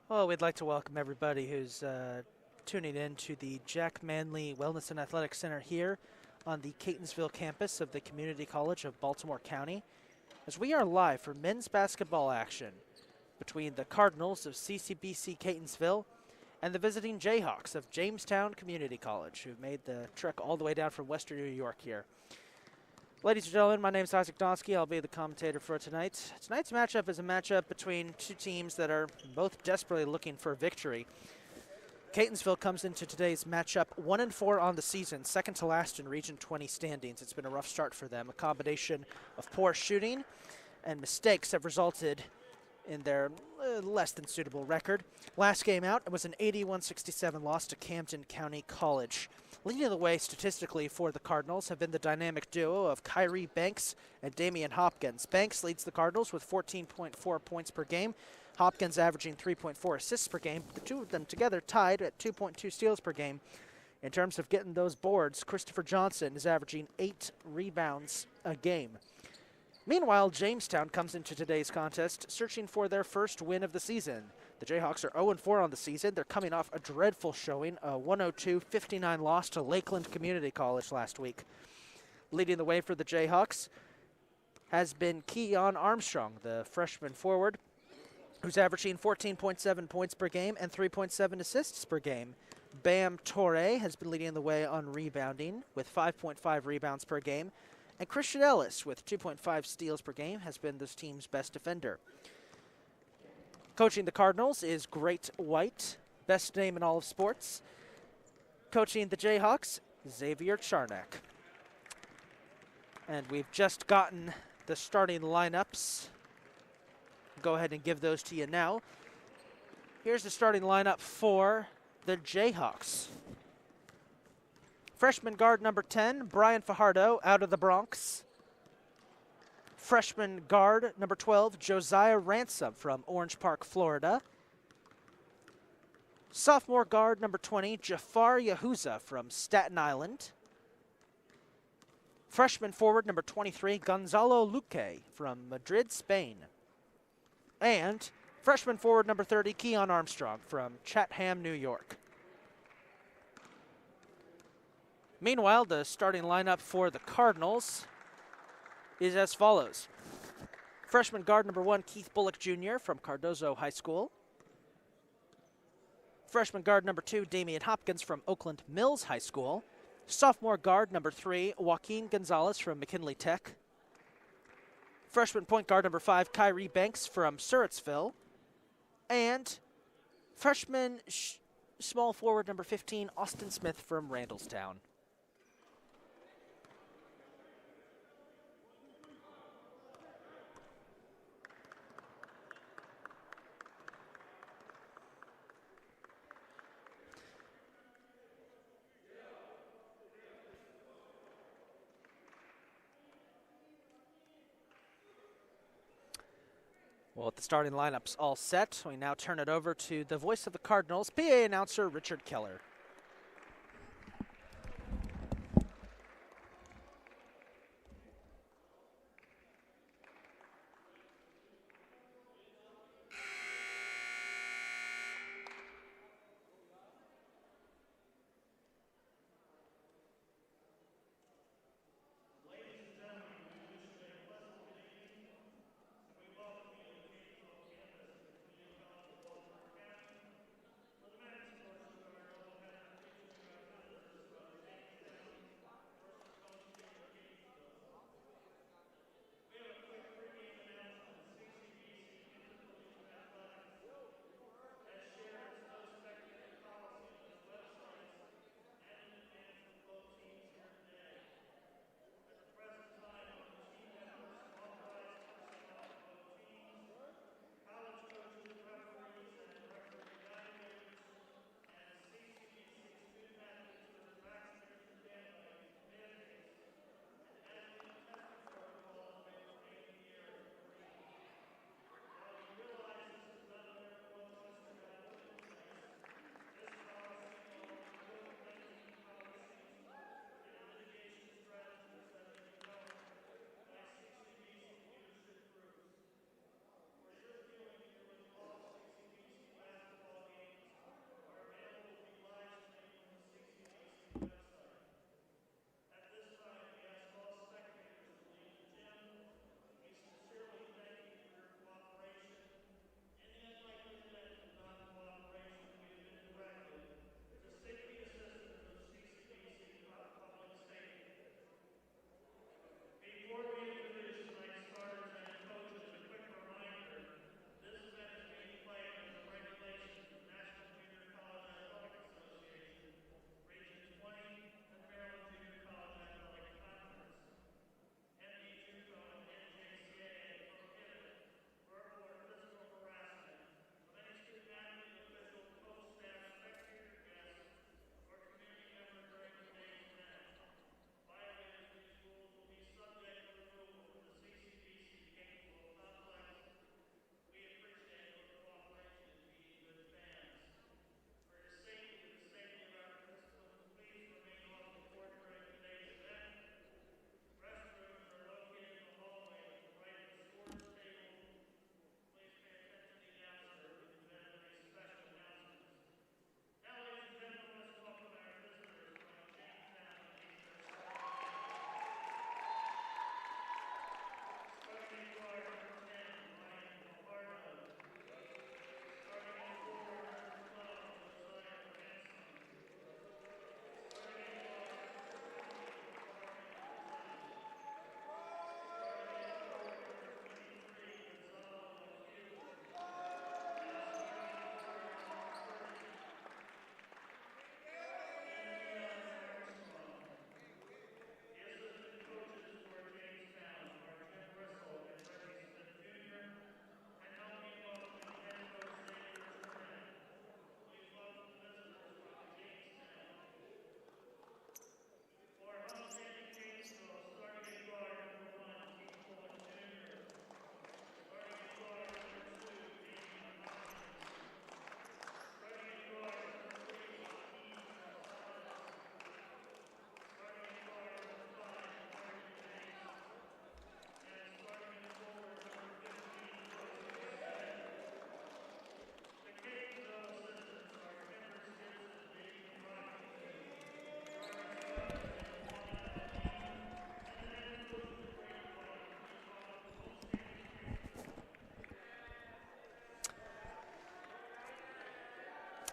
Well, we'd like to welcome everybody who's tuning in to the Jack Manley Wellness and Athletic Center here on the Catonsville campus of the Community College of Baltimore County, as we are live for men's basketball action between the Cardinals of CCBC Catonsville and the visiting Jayhawks of Jamestown Community College, who've made the trek all the way down from Western New York here. Ladies and gentlemen, my name is Isaac Donsky. I'll be the commentator for tonight. Tonight's matchup is a matchup between two teams that are both desperately looking for a victory. Catonsville comes into today's matchup 1-4 on the season, second to last in Region 20 standings. It's been a rough start for them. A combination of poor shooting and mistakes have resulted in their less than suitable record. Last game out, it was an 81-67 loss to Camden County College. Leading the way statistically for the Cardinals have been the dynamic duo of Kyrie Banks and Damian Hopkins. Banks leads the Cardinals with 14.4 points per game. Hopkins averaging 3.4 assists per game. The two of them together tied at 2.2 steals per game. In terms of getting those boards, Christopher Johnson is averaging 8 rebounds a game. Meanwhile, Jamestown comes into today's contest searching for their first win of the season. The Jayhawks are 0-4 on the season. They're coming off a dreadful showing, a 102-59 loss to Lakeland Community College last week. Leading the way for the Jayhawks has been Keon Armstrong, the freshman forward, who's averaging 14.7 points per game and 3.7 assists per game. Bam Torre has been leading the way on rebounding with 5.5 rebounds per game. And Christian Ellis, with 2.5 steals per game, has been this team's best defender. Coaching the Cardinals is Great White, best name in all of sports. Coaching the Jayhawks, Xavier Charnack. And we've just gotten the starting lineups. Go ahead and give those to you now. Here's the starting lineup for the Jayhawks. Freshman guard number 10, Brian Fajardo, out of the Bronx. Freshman guard number 12, Josiah Ransom from Orange Park, Florida. Sophomore guard number 20, Jafar Yahuza from Staten Island. Freshman forward number 23, Gonzalo Luque from Madrid, Spain. And freshman forward number 30, Keon Armstrong from Chatham, New York. Meanwhile, the starting lineup for the Cardinals is as follows. Freshman guard number 1, Keith Bullock Jr. from Cardozo High School. Freshman guard number 2, Damian Hopkins from Oakland Mills High School. Sophomore guard number 3, Joaquin Gonzalez from McKinley Tech. Freshman point guard number 5, Kyrie Banks from Surrattsville. And freshman small forward number 15, Austin Smith from Randallstown. Well, with the starting lineups all set, we now turn it over to the voice of the Cardinals, PA announcer Richard Keller.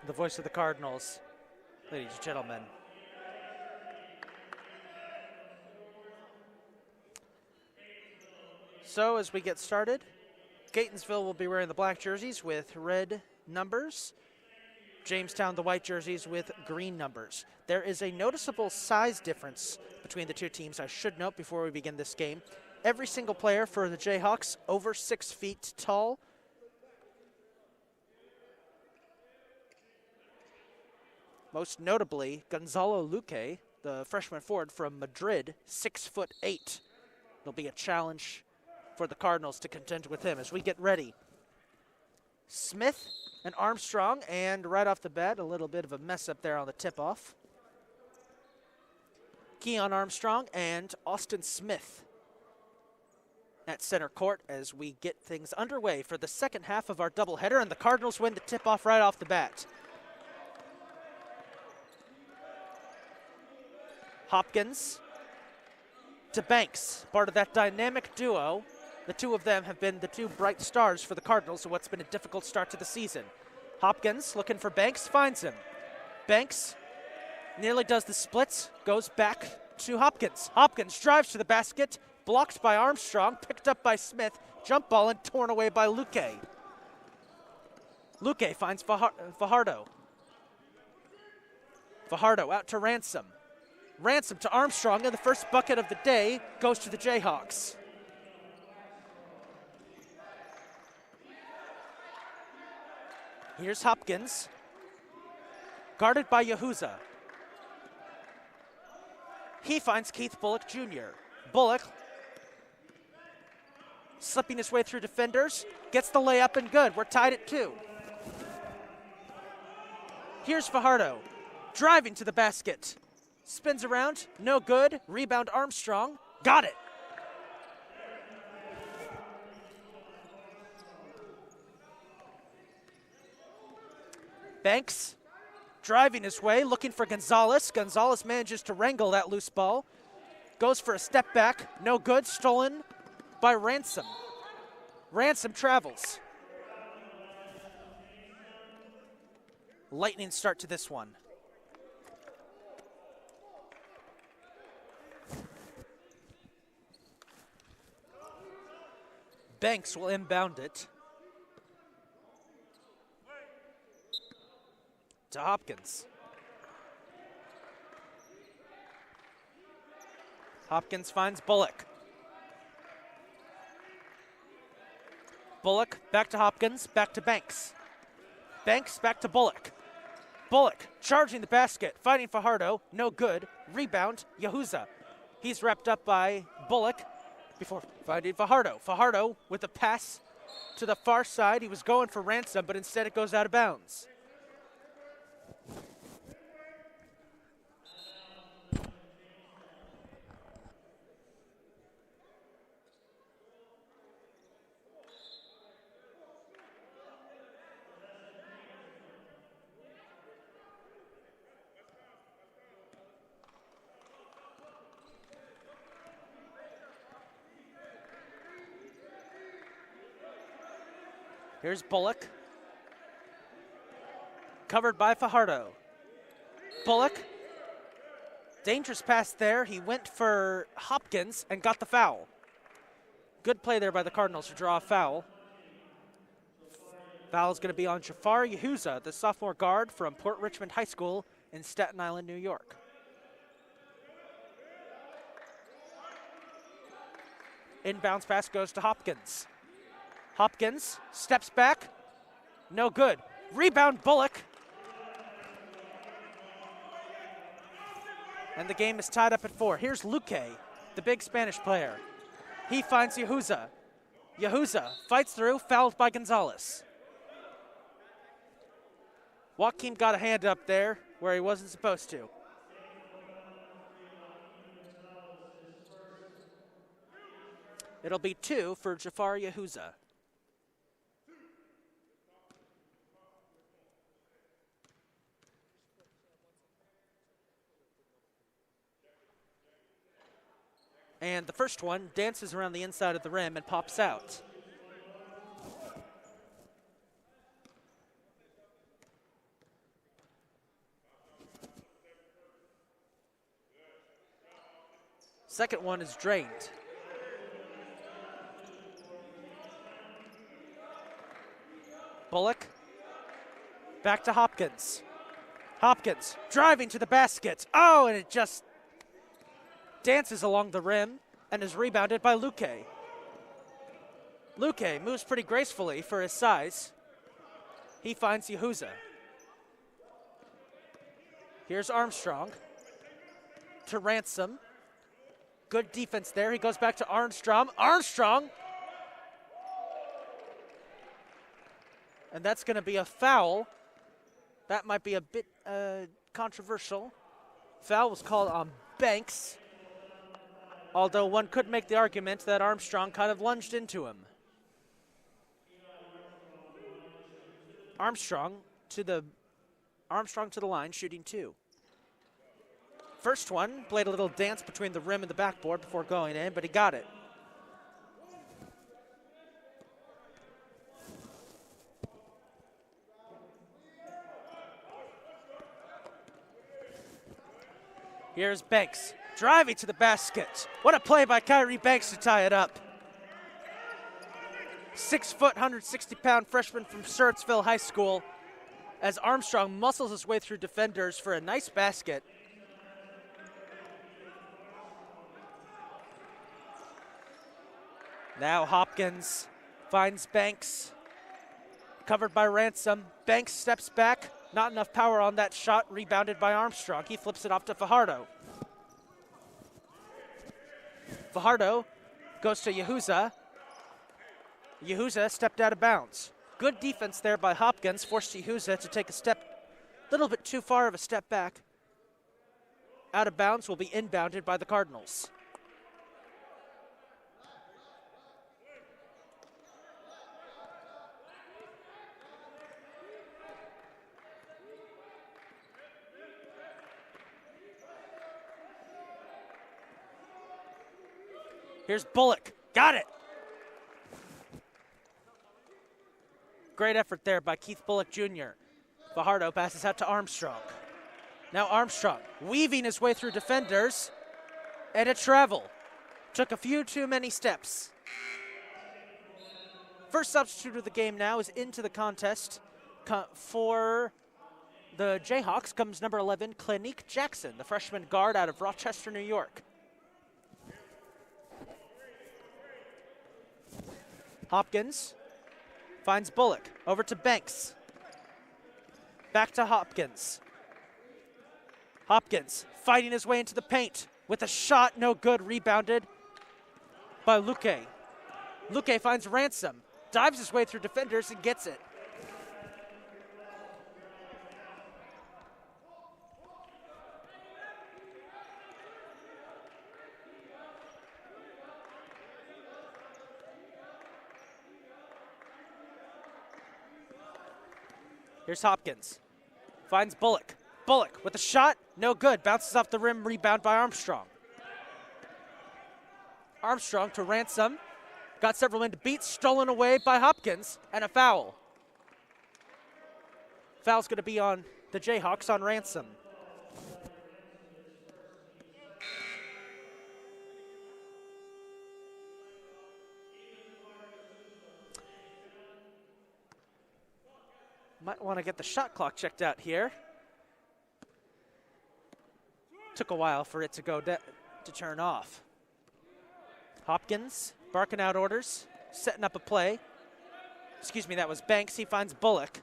the voice of the Cardinals, ladies and gentlemen. So as we get started, Catonsville will be wearing the black jerseys with red numbers. Jamestown, the white jerseys with green numbers. There is a noticeable size difference between the two teams, I should note before we begin this game. Every single player for the Jayhawks over 6 feet tall. Most notably, Gonzalo Luque, the freshman forward from Madrid, 6'8". It'll be a challenge for the Cardinals to contend with him as we get ready. Smith and Armstrong, and right off the bat, a little bit of a mess up there on the tip-off. Keon Armstrong and Austin Smith at center court as we get things underway for the second half of our doubleheader, and the Cardinals win the tip-off right off the bat. Hopkins to Banks, part of that dynamic duo. The two of them have been the two bright stars for the Cardinals in what's been a difficult start to the season. Hopkins looking for Banks, finds him. Banks nearly does the splits, goes back to Hopkins. Hopkins drives to the basket, blocked by Armstrong, picked up by Smith, jump ball and torn away by Luque. Luque finds Fajardo. Fajardo out to Ransom. Ransom to Armstrong, and the first bucket of the day goes to the Jayhawks. Here's Hopkins, guarded by Yahuza. He finds Keith Bullock Jr. Bullock, slipping his way through defenders, gets the layup and good. We're tied at 2. Here's Fajardo, driving to the basket. Spins around, no good. Rebound Armstrong, got it. Banks driving his way, looking for Gonzalez. Gonzalez manages to wrangle that loose ball. Goes for a step back, no good, stolen by Ransom. Ransom travels. Lightning start to this one. Banks will inbound it to Hopkins. Hopkins finds Bullock. Bullock back to Hopkins, back to Banks. Banks back to Bullock. Bullock charging the basket, fighting Fajardo, no good. Rebound, Yahuza. He's wrapped up by Bullock before finding Fajardo. Fajardo with a pass to the far side. He was going for Ransom, but instead it goes out of bounds. Here's Bullock, covered by Fajardo. Bullock, dangerous pass there. He went for Hopkins and got the foul. Good play there by the Cardinals to draw a foul. Foul is going to be on Jafar Yahuza, the sophomore guard from Port Richmond High School in Staten Island, New York. Inbounds pass goes to Hopkins. Hopkins steps back, no good. Rebound Bullock. And the game is tied up at 4. Here's Luque, the big Spanish player. He finds Yahuza. Yahuza fights through, fouled by Gonzalez. Joaquin got a hand up there where he wasn't supposed to. It'll be 2 for Jafar Yahuza. And the first one dances around the inside of the rim and pops out. Second one is drained. Bullock. Back to Hopkins. Hopkins driving to the basket. Oh, and it just dances along the rim and is rebounded by Luque. Luque moves pretty gracefully for his size. He finds Yehuza. Here's Armstrong to Ransom. Good defense there. He goes back to Armstrong. Armstrong! And that's going to be a foul. That might be a bit controversial. Foul was called on Banks, although one could make the argument that Armstrong kind of lunged into him. Armstrong to the line, shooting 2. First one played a little dance between the rim and the backboard before going in, but he got it. Here's Banks, driving to the basket. What a play by Kyrie Banks to tie it up. 6 foot, 160-pound freshman from Surrattsville High School, as Armstrong muscles his way through defenders for a nice basket. Now Hopkins finds Banks, covered by Ransom. Banks steps back, not enough power on that shot, rebounded by Armstrong. He flips it off to Fajardo. Fajardo goes to Yehuza. Yehuza stepped out of bounds. Good defense there by Hopkins, forced Yehuza to take a little bit too far of a step back. Out of bounds, will be inbounded by the Cardinals. Here's Bullock, got it. Great effort there by Keith Bullock Jr. Fajardo passes out to Armstrong. Now Armstrong weaving his way through defenders, and a travel. Took a few too many steps. First substitute of the game now is into the contest. For the Jayhawks comes number 11, Clinique Jackson, the freshman guard out of Rochester, New York. Hopkins finds Bullock, over to Banks. Back to Hopkins. Hopkins fighting his way into the paint with a shot, no good, rebounded by Luque. Luque finds Ransom, dives his way through defenders and gets it. Here's Hopkins, finds Bullock. Bullock with a shot, no good, bounces off the rim, rebound by Armstrong. Armstrong to Ransom, got several men to beat, stolen away by Hopkins, and a foul. Foul's gonna be on the Jayhawks on Ransom. Might want to get the shot clock checked out here. Took a while for it to go to turn off. Hopkins barking out orders, setting up a play. Excuse me, that was Banks. He finds Bullock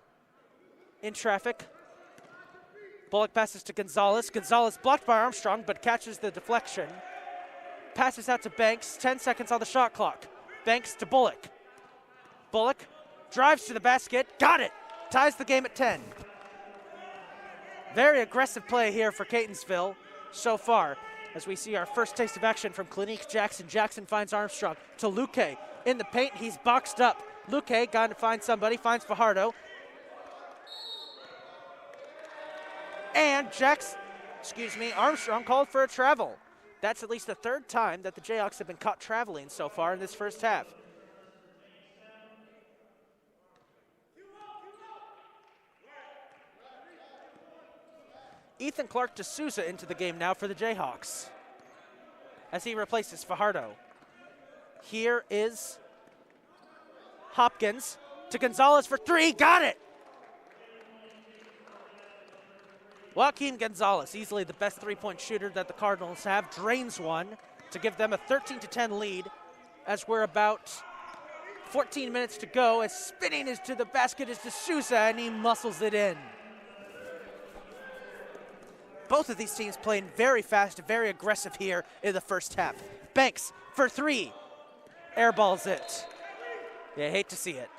in traffic. Bullock passes to Gonzalez. Gonzalez blocked by Armstrong, but catches the deflection. Passes out to Banks. 10 seconds on the shot clock. Banks to Bullock. Bullock drives to the basket. Got it. Ties the game at 10. Very aggressive play here for Catonsville so far, as we see our first taste of action from Clinique Jackson. Jackson finds Armstrong to Luque. In the paint, he's boxed up. Luque got to find somebody, finds Fajardo. And Armstrong called for a travel. That's at least the third time that the Jayhawks have been caught traveling so far in this first half. Ethan Clark D'Souza into the game now for the Jayhawks. as he replaces Fajardo. Here is Hopkins to Gonzalez for three. Got it! Joaquin Gonzalez, easily the best three-point shooter that the Cardinals have, drains one to give them a 13-10 lead as we're about 14 minutes to go. As spinning is to the basket is D'Souza, and he muscles it in. Both of these teams playing very fast, very aggressive here in the first half. Banks for three. Airballs it. Yeah, hate to see it.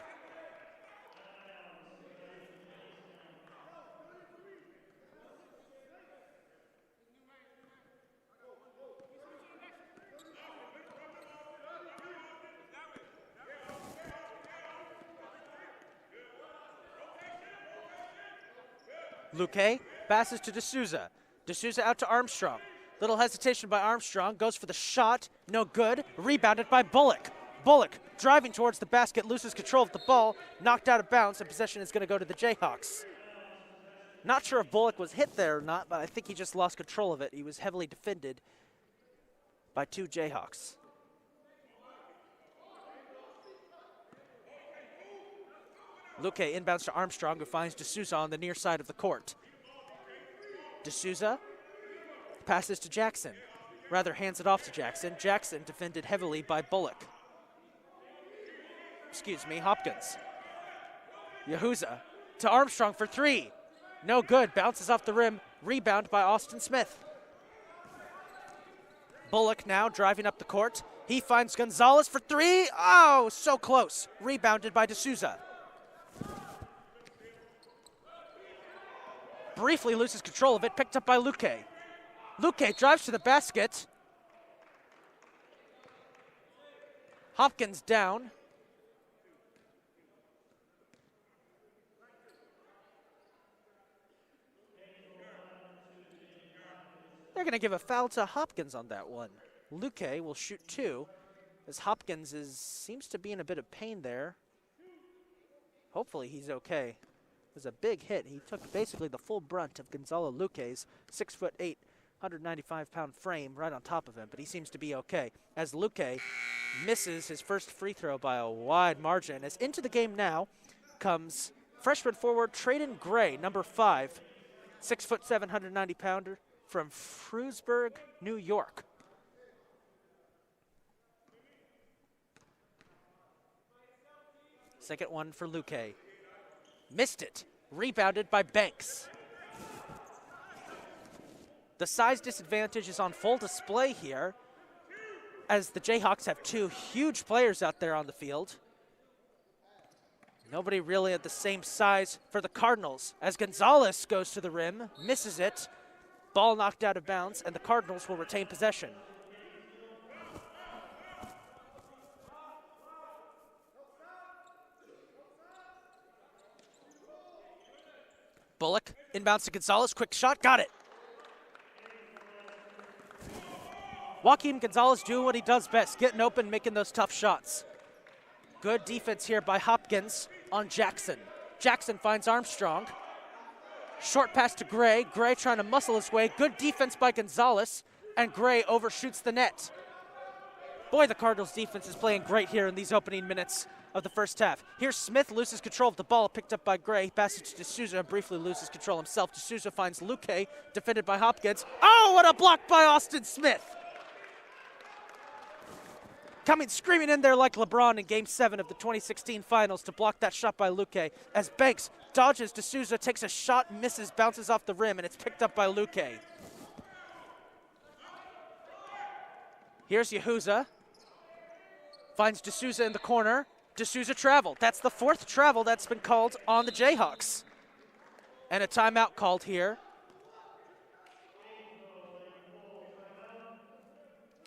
Luque passes to D'Souza. D'Souza out to Armstrong. Little hesitation by Armstrong. Goes for the shot. No good. Rebounded by Bullock. Bullock driving towards the basket. Loses control of the ball. Knocked out of bounds. And possession is going to go to the Jayhawks. Not sure if Bullock was hit there or not, but I think he just lost control of it. He was heavily defended by two Jayhawks. Luque inbounds to Armstrong, who finds D'Souza on the near side of the court. D'Souza passes to Jackson. Rather, hands it off to Jackson. Jackson defended heavily by Bullock. Hopkins. Yahuza to Armstrong for three. No good. Bounces off the rim. Rebound by Austin Smith. Bullock now driving up the court. He finds Gonzalez for three. Oh, so close. Rebounded by D'Souza. Briefly loses control of it, picked up by Luque. Luque drives to the basket. Hopkins down. They're going to give a foul to Hopkins on that one. Luque will shoot two, as Hopkins seems to be in a bit of pain there. Hopefully he's okay. It was a big hit. He took basically the full brunt of Gonzalo Luque's 6'8", 195-pound frame right on top of him, but he seems to be okay. As Luque misses his first free throw by a wide margin, as into the game now comes freshman forward Traden Gray, number 5, 6'7", 190-pounder from Frewsburg, New York. Second one for Luque. Missed it. Rebounded by Banks. The size disadvantage is on full display here, as the Jayhawks have two huge players out there on the field. Nobody really at the same size for the Cardinals, as Gonzalez goes to the rim, misses it. Ball knocked out of bounds, and the Cardinals will retain possession. Bullock inbounds to Gonzalez. Quick shot. Got it. Joaquin Gonzalez doing what he does best, getting open, making those tough shots. Good defense here by Hopkins on Jackson. Jackson finds Armstrong. Short pass to Gray. Gray trying to muscle his way. Good defense by Gonzalez, and Gray overshoots the net. Boy, the Cardinals defense is playing great here in these opening minutes of the first half. Here's Smith, loses control of the ball, picked up by Gray. Passes to D'Souza, briefly loses control himself. D'Souza finds Luque, defended by Hopkins. Oh, what a block by Austin Smith! Coming screaming in there like LeBron in Game 7 of the 2016 Finals to block that shot by Luque. As Banks dodges, D'Souza takes a shot, misses, bounces off the rim, and it's picked up by Luque. Here's Yahuza. Finds D'Souza in the corner. D'Souza traveled. That's the fourth travel that's been called on the Jayhawks. And a timeout called here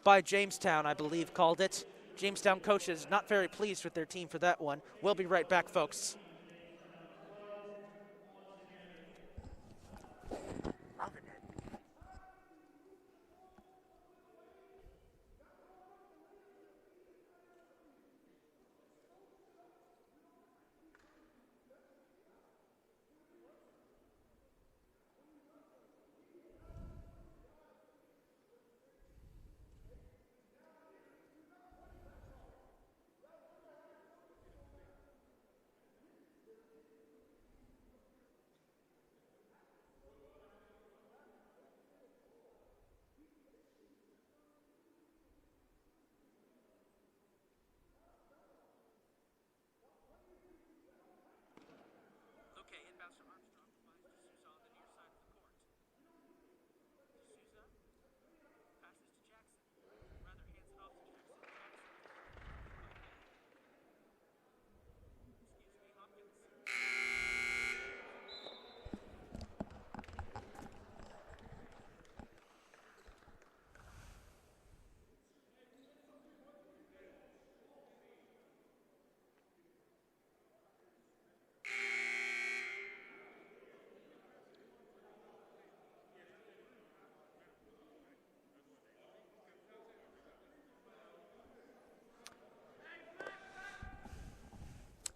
by Jamestown, I believe, called it. Jamestown coaches not very pleased with their team for that one. We'll be right back, folks.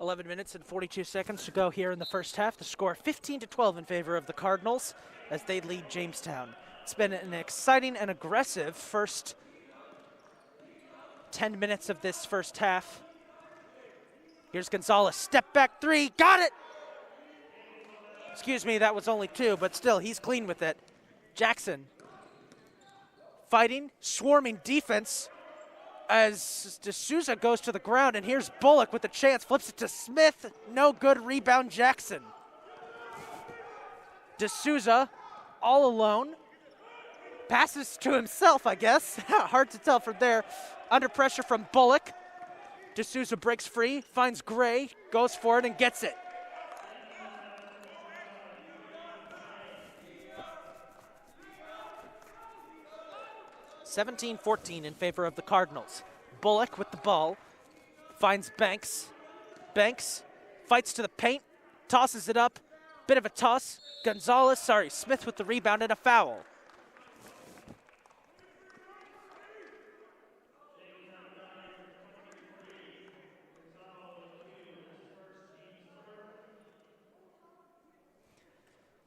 11 minutes and 42 seconds to go here in the first half. The score 15-12 in favor of the Cardinals as they lead Jamestown. It's been an exciting and aggressive first 10 minutes of this first half. Here's Gonzalez, step back three, got it! Excuse me, that was only 2, but still, he's clean with it. Jackson fighting, swarming defense as D'Souza goes to the ground, and here's Bullock with the chance, flips it to Smith, no good, rebound Jackson. D'Souza all alone, passes to himself, I guess. Hard to tell from there. Under pressure from Bullock. D'Souza breaks free, finds Gray, goes for it and gets it. (17-14) in favor of the Cardinals. Bullock with the ball, finds Banks. Banks fights to the paint, tosses it up, bit of a toss. Smith with the rebound and a foul.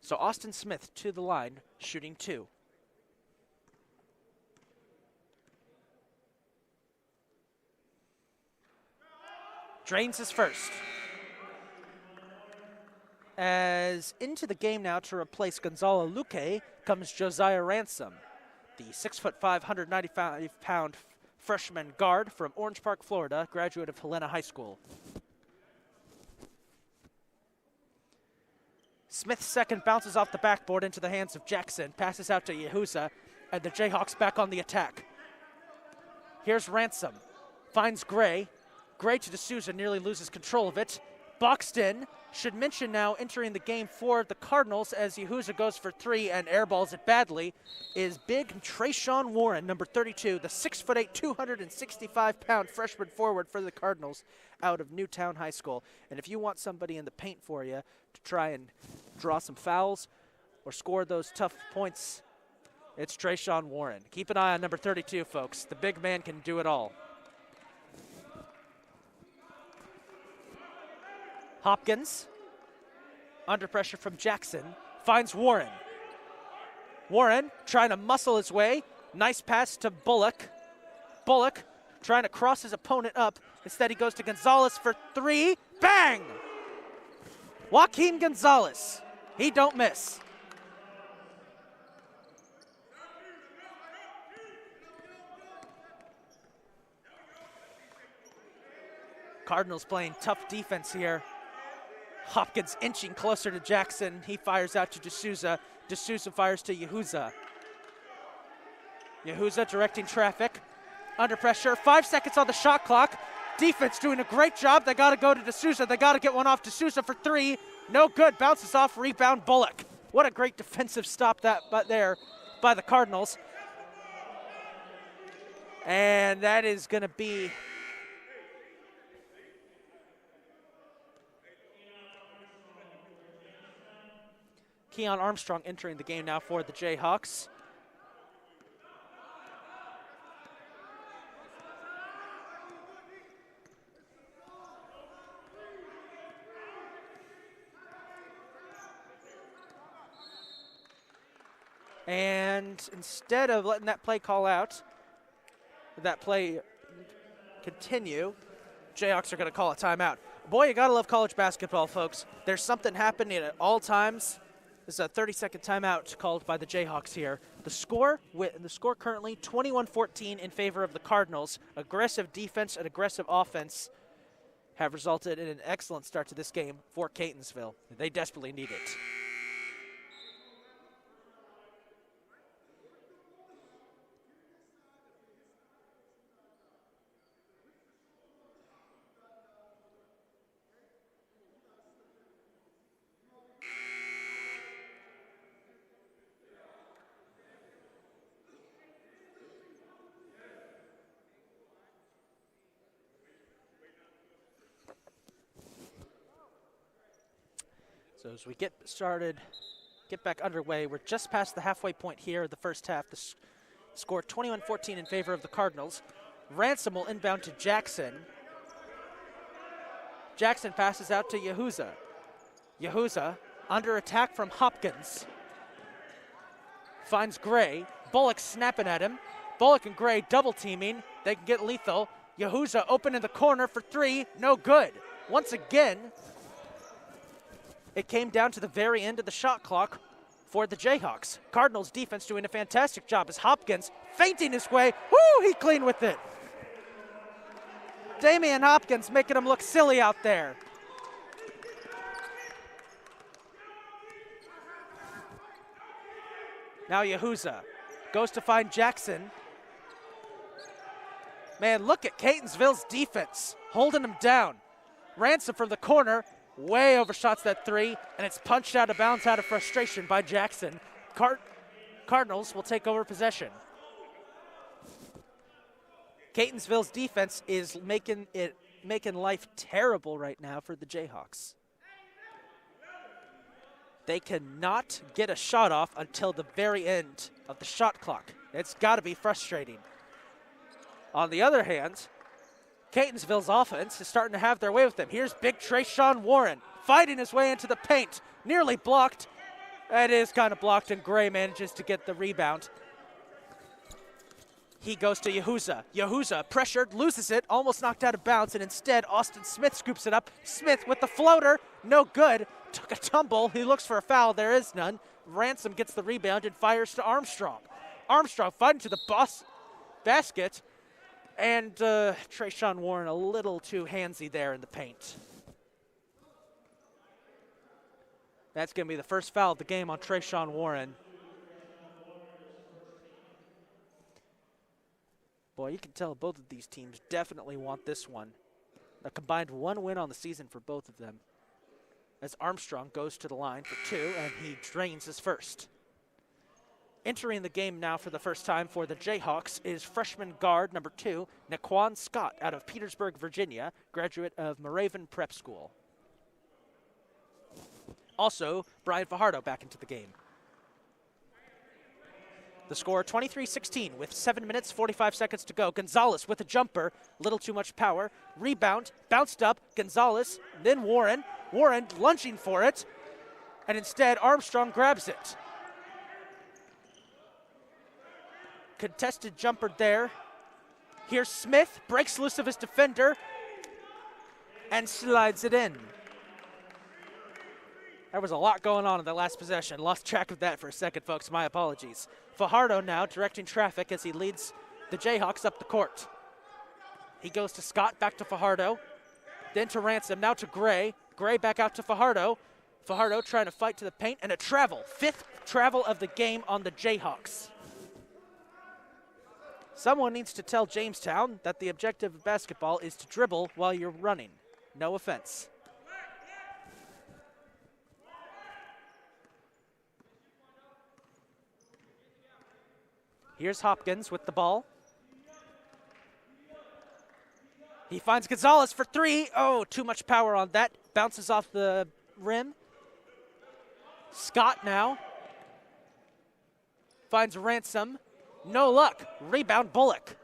So Austin Smith to the line, shooting 2. Drains his first. As into the game now to replace Gonzalo Luque comes Josiah Ransom, the 6'5", 195-pound freshman guard from Orange Park, Florida, graduate of Helena High School. Smith's second bounces off the backboard into the hands of Jackson, passes out to Yehuza, and the Jayhawks back on the attack. Here's Ransom, finds Gray. Gray to D'Souza, nearly loses control of it. Boxed in. Should mention now entering the game for the Cardinals as Yehuza goes for 3 and airballs it badly is big Trayshawn Warren, number 32, the 6'8", 265-pound freshman forward for the Cardinals out of Newtown High School. And if you want somebody in the paint for you to try and draw some fouls or score those tough points, it's Trayshawn Warren. Keep an eye on number 32, folks. The big man can do it all. Hopkins, under pressure from Jackson, finds Warren. Warren trying to muscle his way. Nice pass to Bullock. Bullock trying to cross his opponent up. Instead, he goes to Gonzalez for 3. Bang! Joaquin Gonzalez. He don't miss. Cardinals playing tough defense here. Hopkins inching closer to Jackson. He fires out to D'Souza. D'Souza fires to Yehuza. Yehuza directing traffic. Under pressure. 5 seconds on the shot clock. Defense doing a great job. They got to go to D'Souza. They got to get one off D'Souza for 3. No good. Bounces off. Rebound Bullock. What a great defensive stop there by the Cardinals. And that is going to be Keon Armstrong entering the game now for the Jayhawks. And instead of letting that play call out, that play continue, Jayhawks are going to call a timeout. Boy, you got to love college basketball, folks. There's something happening at all times. This is a 30-second timeout called by the Jayhawks here. The score currently 21-14 in favor of the Cardinals. Aggressive defense and aggressive offense have resulted in an excellent start to this game for Catonsville. They desperately need it. So as we get back underway, we're just past the halfway point here of the first half. The score 21-14 in favor of the Cardinals. Ransom will inbound to Jackson. Jackson passes out to Yahuza. Yahuza under attack from Hopkins. Finds Gray. Bullock snapping at him. Bullock and Gray double teaming. They can get lethal. Yahuza open in the corner for three. No good. Once again, it came down to the very end of the shot clock for the Jayhawks. Cardinals defense doing a fantastic job as Hopkins feinting his way. Woo, he clean with it. Damian Hopkins making him look silly out there. Now Yahuza goes to find Jackson. Man, look at Catonsville's defense, holding him down. Ransom from the corner, way overshots that three, and it's punched out of bounds out of frustration by Jackson. Cardinals will take over possession. Catonsville's defense is making life terrible right now for the Jayhawks. They cannot get a shot off until the very end of the shot clock. It's got to be frustrating. On the other hand, Catonsville's offense is starting to have their way with them. Here's big Trayshawn Warren fighting his way into the paint. Nearly blocked. It is kind of blocked, and Gray manages to get the rebound. He goes to Yahuza. Yahuza pressured, loses it, almost knocked out of bounds, and instead Austin Smith scoops it up. Smith with the floater, no good. Took a tumble. He looks for a foul. There is none. Ransom gets the rebound and fires to Armstrong. Armstrong fighting to the basket. And Trayshawn Warren a little too handsy there in the paint. That's going to be the first foul of the game on Trayshawn Warren. Boy, you can tell both of these teams definitely want this one. A combined one win on the season for both of them. As Armstrong goes to the line for two, and he drains his first. Entering the game now for the first time for the Jayhawks is freshman guard number 2, Naquan Scott, out of Petersburg, Virginia, graduate of Moravian Prep School. Also, Brian Fajardo back into the game. The score 23-16 with 7 minutes, 45 seconds to go. Gonzalez with a jumper, little too much power. Rebound, bounced up, Gonzalez, then Warren. Warren lunging for it, and instead Armstrong grabs it. Contested jumper there. Here's Smith, breaks loose of his defender, and slides it in. There was a lot going on in the last possession. Lost track of that for a second, folks. My apologies. Fajardo now directing traffic as he leads the Jayhawks up the court. He goes to Scott, back to Fajardo, then to Ransom, now to Gray. Gray back out to Fajardo. Fajardo trying to fight to the paint, and a travel. 5th travel of the game on the Jayhawks. Someone needs to tell Jamestown that the objective of basketball is to dribble while you're running. No offense. Here's Hopkins with the ball. He finds Gonzalez for three. Oh, too much power on that. Bounces off the rim. Scott now finds Ransom. No luck. Rebound Bullock.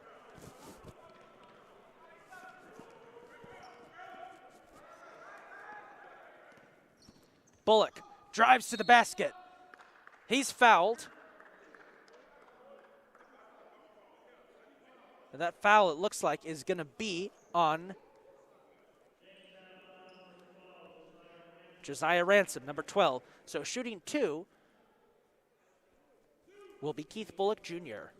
Bullock drives to the basket. He's fouled. And that foul, it looks like, is going to be on Josiah Ransom, number 12. So shooting 2 will be Keith Bullock Jr.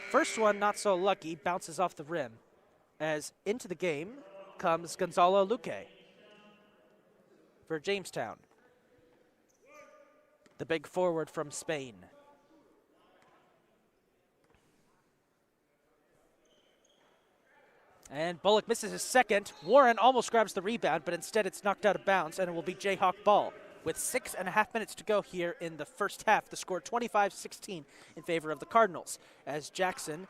First one, not so lucky, bounces off the rim. As into the game comes Gonzalo Luque for Jamestown, the big forward from Spain. And Bullock misses his second. Warren almost grabs the rebound, but instead it's knocked out of bounds, and it will be Jayhawk ball. With 6.5 minutes to go here in the first half, the score 25-16 in favor of the Cardinals. As Jackson,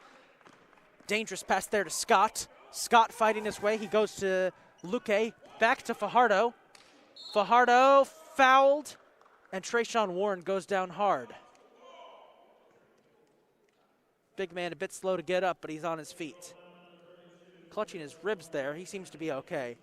dangerous pass there to Scott. Scott fighting his way. He goes to Luque, back to Fajardo. Fajardo fouled, and Trayshawn Warren goes down hard. Big man a bit slow to get up, but he's on his feet. Clutching his ribs there. He seems to be okay.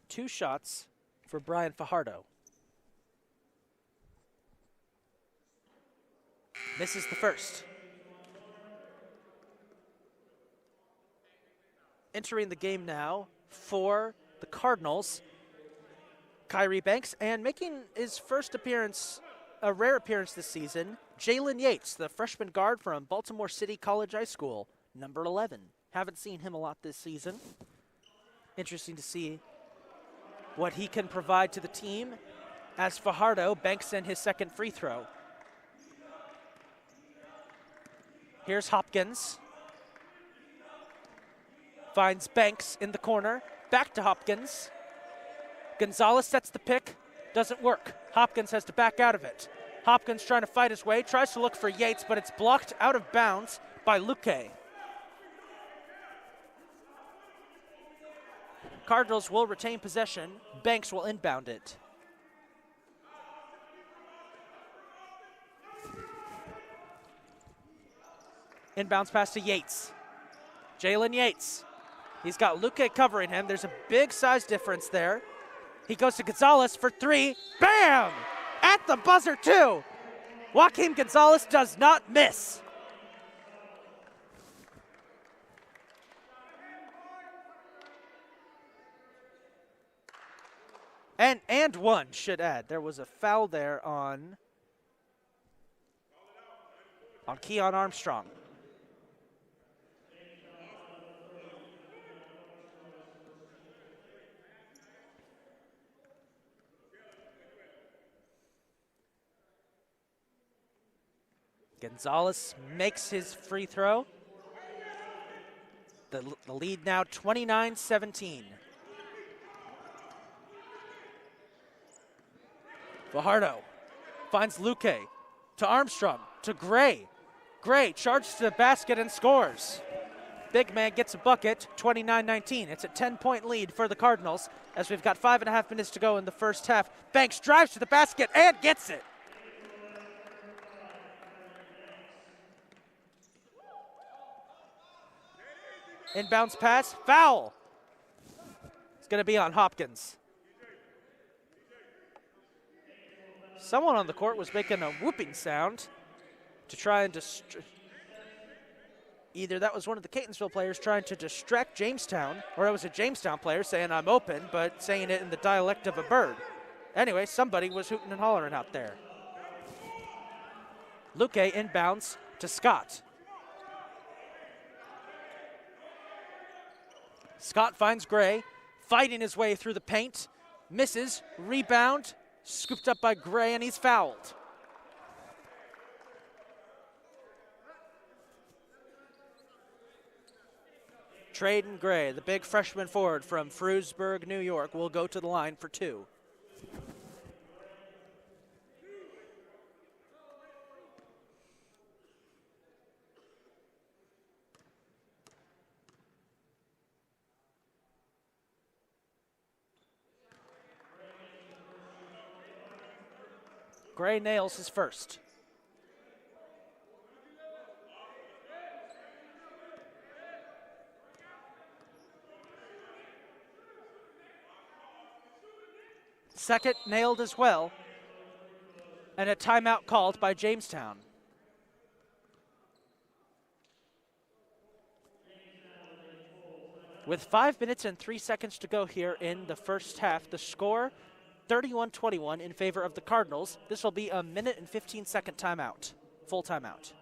Two shots for Brian Fajardo. Misses the first. Entering the game now for the Cardinals, Kyrie Banks, and making his first appearance, a rare appearance this season, Jalen Yates, the freshman guard from Baltimore City College High School, number 11. Haven't seen him a lot this season. Interesting to see what he can provide to the team as Fajardo banks in his second free throw. Here's Hopkins. Finds Banks in the corner. Back to Hopkins. Gonzalez sets the pick. Doesn't work. Hopkins has to back out of it. Hopkins trying to fight his way. Tries to look for Yates, but it's blocked out of bounds by Luque. Cardinals will retain possession. Banks will inbound it. Inbounds pass to Yates. Jalen Yates. He's got Luque covering him. There's a big size difference there. He goes to Gonzalez for three. Bam! At the buzzer, too. Joaquin Gonzalez does not miss. And one, should add. There was a foul there on Keon Armstrong. Gonzalez makes his free throw. The lead now 29-17. Fajardo finds Luque to Armstrong to Gray. Gray charges to the basket and scores. Big man gets a bucket, 29-19. It's a 10-point lead for the Cardinals as we've got 5.5 minutes to go in the first half. Banks drives to the basket and gets it. Inbounds pass, foul. It's going to be on Hopkins. Someone on the court was making a whooping sound to try and either that was one of the Catonsville players trying to distract Jamestown, or it was a Jamestown player saying I'm open, but saying it in the dialect of a bird. Anyway, somebody was hooting and hollering out there. Luque inbounds to Scott. Scott finds Gray, fighting his way through the paint, misses, rebound, scooped up by Gray, and he's fouled. Traden Gray, the big freshman forward from Frewsburg, New York, will go to the line for two. Gray nails his first. Second nailed as well. And a timeout called by Jamestown. With 5 minutes and 3 seconds to go here in the first half, the score 31-21 in favor of the Cardinals. This will be a minute and 15-second timeout, full timeout.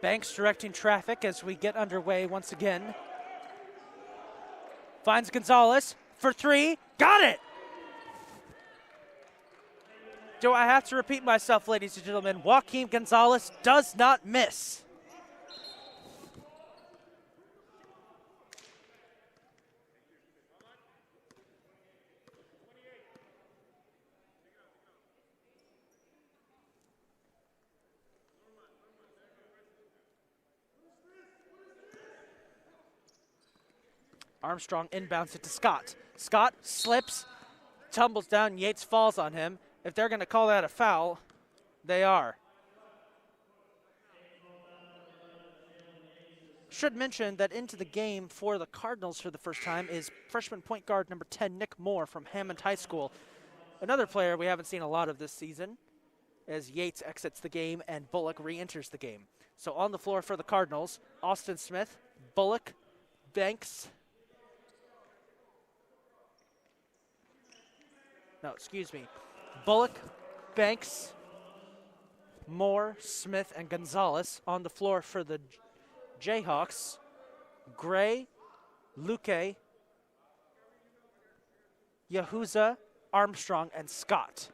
Banks directing traffic as we get underway once again. Finds Gonzalez for three. Got it! Do I have to repeat myself, ladies and gentlemen? Joaquin Gonzalez does not miss. Armstrong inbounds it to Scott. Scott slips, tumbles down. Yates falls on him. If they're going to call that a foul, they are. Should mention that into the game for the Cardinals for the first time is freshman point guard number 10, Nick Moore from Hammond High School. Another player we haven't seen a lot of this season as Yates exits the game and Bullock re-enters the game. So on the floor for the Cardinals, Austin Smith, Bullock, Banks. No, excuse me. Bullock, Banks, Moore, Smith, and Gonzalez. On the floor for the Jayhawks, Gray, Luque, Yahuza, Armstrong, and Scott.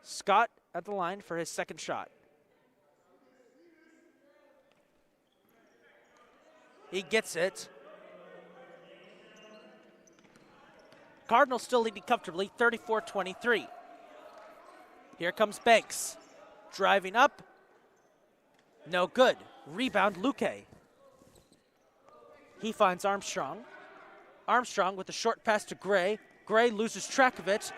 Scott at the line for his second shot. He gets it. Cardinals still leading comfortably, 34-23. Here comes Banks. Driving up. No good. Rebound, Luque. He finds Armstrong. Armstrong with a short pass to Gray. Gray loses track of it.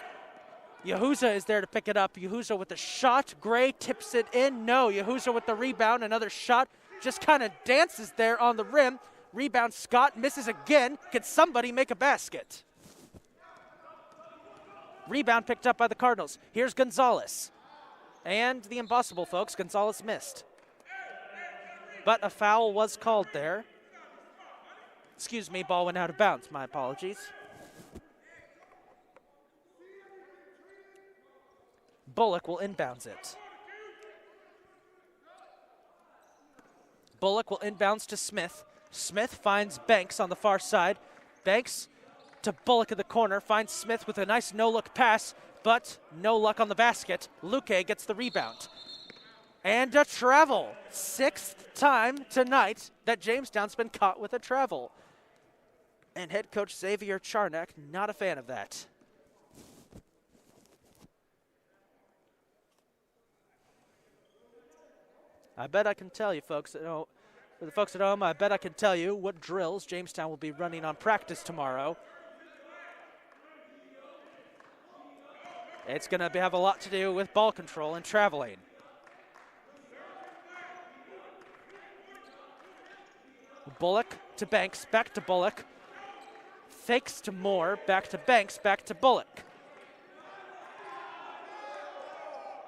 Yahuza is there to pick it up. Yahuza with a shot. Gray tips it in. No, Yahuza with the rebound. Another shot. Just kind of dances there on the rim. Rebound, Scott misses again. Can somebody make a basket? Rebound picked up by the Cardinals. Here's Gonzalez. And the impossible, folks. Gonzalez missed. But a foul was called there. Excuse me, ball went out of bounds. My apologies. Bullock will inbounds it. Bullock will inbounds to Smith. Smith finds Banks on the far side. Banks to Bullock in the corner, finds Smith with a nice no-look pass, but no luck on the basket. Luque gets the rebound. And a travel. Sixth time tonight that Jamestown's been caught with a travel. And head coach Xavier Charnock, not a fan of that. I bet I can tell you, folks, for the folks at home, I bet I can tell you what drills Jamestown will be running on practice tomorrow. It's going to have a lot to do with ball control and traveling. Bullock to Banks, back to Bullock. Fakes to Moore, back to Banks, back to Bullock.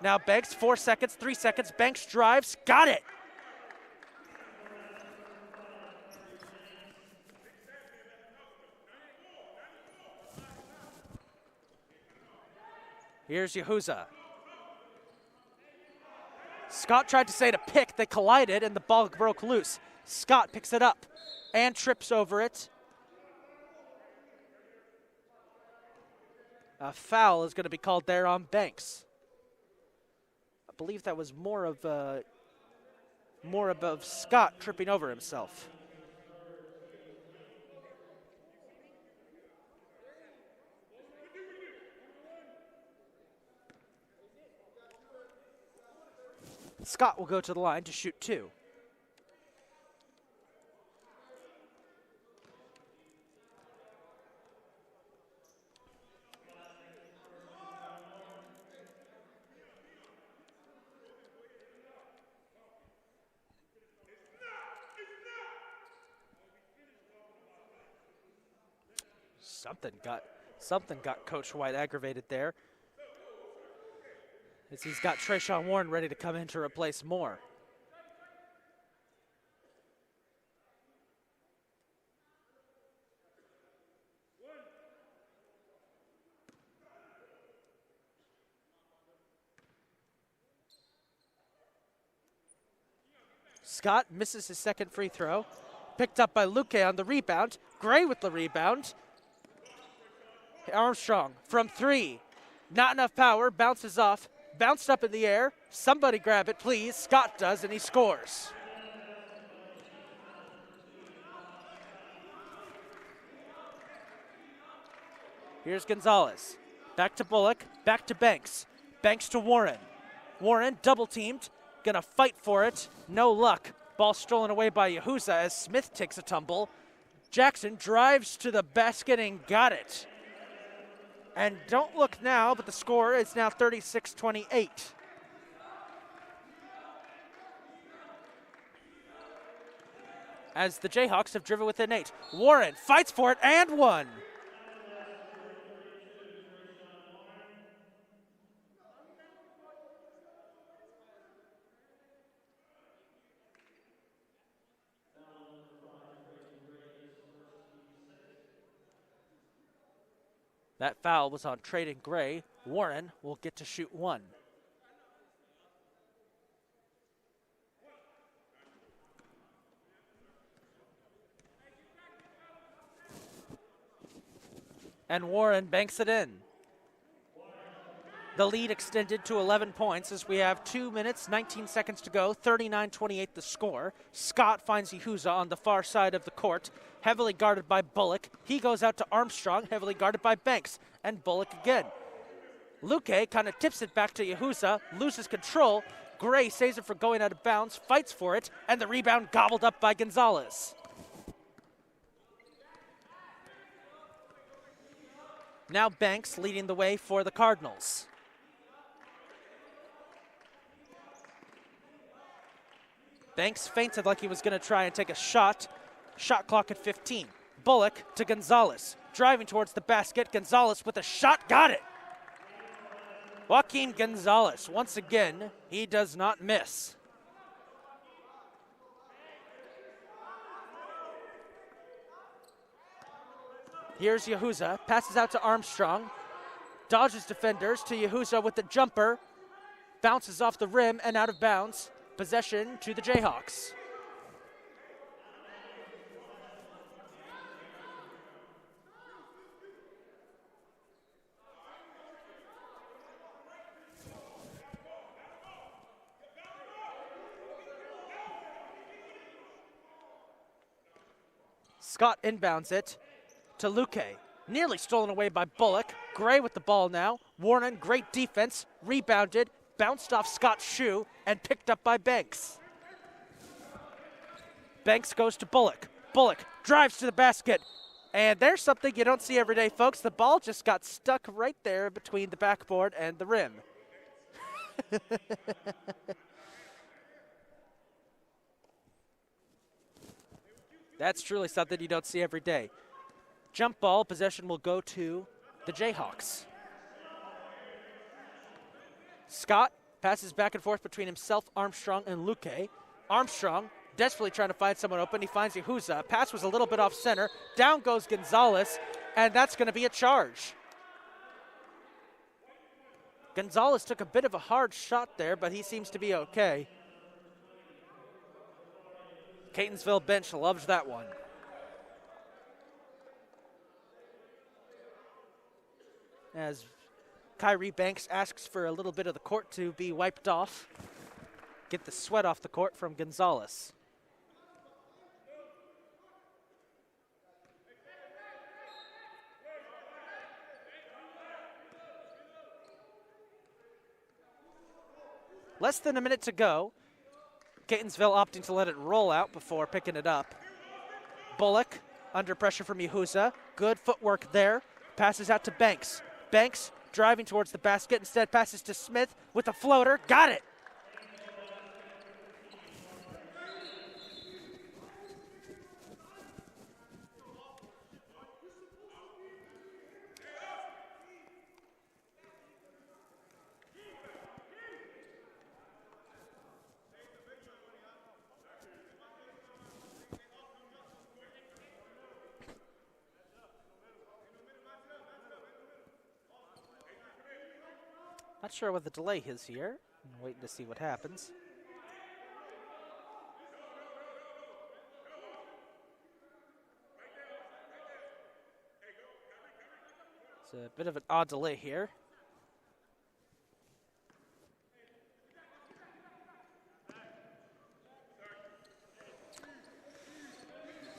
Now Banks, 4 seconds, 3 seconds. Banks drives, got it. Here's Yahuza. Scott tried to say to pick, they collided, and the ball broke loose. Scott picks it up and trips over it. A foul is going to be called there on Banks. I believe that was more of Scott tripping over himself. Scott will go to the line to shoot two. Something got Coach White aggravated there, as he's got Trayshawn Warren ready to come in to replace Moore. Scott misses his second free throw. Picked up by Luque on the rebound. Gray with the rebound. Armstrong from 3. Not enough power, bounces off. Bounced up in the air. Somebody grab it, please. Scott does, and he scores. Here's Gonzalez. Back to Bullock, back to Banks. Banks to Warren. Warren double teamed, gonna fight for it. No luck. Ball stolen away by Yahuza as Smith takes a tumble. Jackson drives to the basket and got it. And don't look now, but the score is now 36-28. As the Jayhawks have driven within 8. Warren fights for it and one. That foul was on Traden Gray. Warren will get to shoot 1. And Warren banks it in. The lead extended to 11 points as we have 2 minutes, 19 seconds to go, 39-28 the score. Scott finds Yahuza on the far side of the court, heavily guarded by Bullock. He goes out to Armstrong, heavily guarded by Banks, and Bullock again. Luque kind of tips it back to Yahuza, loses control. Gray saves it for going out of bounds, fights for it, and the rebound gobbled up by Gonzalez. Now Banks leading the way for the Cardinals. Banks feinted like he was going to try and take a shot. Shot clock at 15. Bullock to Gonzalez. Driving towards the basket. Gonzalez with a shot. Got it. Joaquin Gonzalez, once again, he does not miss. Here's Yahuza. Passes out to Armstrong. Dodges defenders to Yahuza with the jumper. Bounces off the rim and out of bounds. Possession to the Jayhawks. Scott inbounds it to Luque. Nearly stolen away by Bullock. Gray with the ball now. Warren, great defense. Rebounded. Bounced off Scott's shoe and picked up by Banks. Banks goes to Bullock. Bullock drives to the basket. And there's something you don't see every day, folks. The ball just got stuck right there between the backboard and the rim. That's truly something you don't see every day. Jump ball, possession will go to the Jayhawks. Scott passes back and forth between himself, Armstrong, and Luque. Armstrong desperately trying to find someone open. He finds Yahuza. Pass was a little bit off center. Down goes Gonzalez, and that's going to be a charge. Gonzalez took a bit of a hard shot there, but he seems to be okay. Catonsville bench loves that one. As Kyrie Banks asks for a little bit of the court to be wiped off. Get the sweat off the court from Gonzalez. Less than a minute to go. Catonsville opting to let it roll out before picking it up. Bullock under pressure from Yahuza. Good footwork there. Passes out to Banks. Banks driving towards the basket. Instead passes to Smith with a floater. Got it. Not sure what the delay is here. I'm waiting to see what happens. a bit of an odd delay here.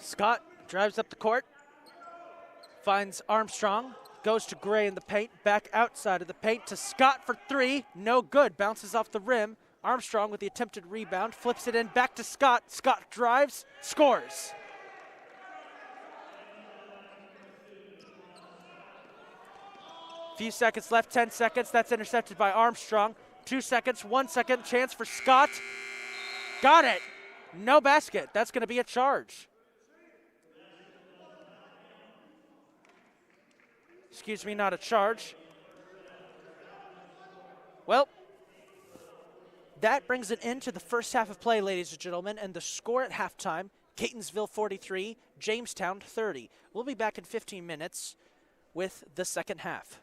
Scott drives up the court, finds Armstrong, goes to Gray in the paint, back outside of the paint to Scott for three, no good, bounces off the rim. Armstrong with the attempted rebound, flips it in, back to Scott. Scott drives, scores. Few seconds left, 10 seconds, that's intercepted by Armstrong. 2 seconds, 1 second, chance for Scott. Got it, no basket, that's gonna be a charge. Excuse me, not a charge. Well, that brings it into the first half of play, ladies and gentlemen, and the score at halftime, Catonsville 43, Jamestown 30. We'll be back in 15 minutes with the second half.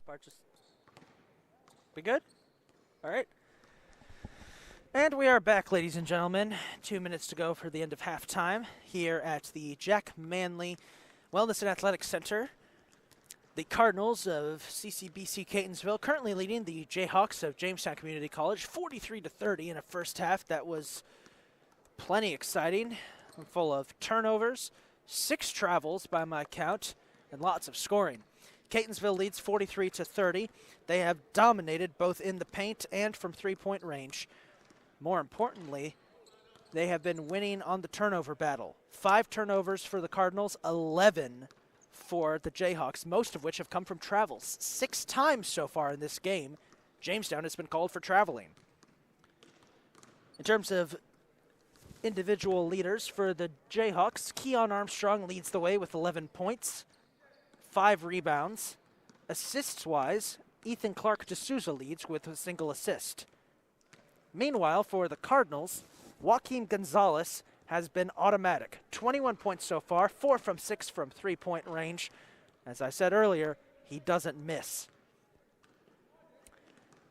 part. Just we good? All right. And we are back, ladies and gentlemen. 2 minutes to go for the end of halftime here at the Jack Manley Wellness and Athletics Center. The Cardinals of CCBC Catonsville currently leading the Jayhawks of Jamestown Community College 43-30 in a first half that was plenty exciting, full of turnovers, 6 travels by my count, and lots of scoring. Catonsville leads 43-30. They have dominated both in the paint and from three-point range. More importantly, they have been winning on the turnover battle. 5 turnovers for the Cardinals, 11 for the Jayhawks, most of which have come from travels. 6 times so far in this game, Jamestown has been called for traveling. In terms of individual leaders for the Jayhawks, Keon Armstrong leads the way with 11 points, 5 rebounds. Assists-wise, Ethan Clark D'Souza leads with a single assist. Meanwhile, for the Cardinals, Joaquin Gonzalez has been automatic. 21 points so far, 4 from 6 from three-point range. As I said earlier, he doesn't miss.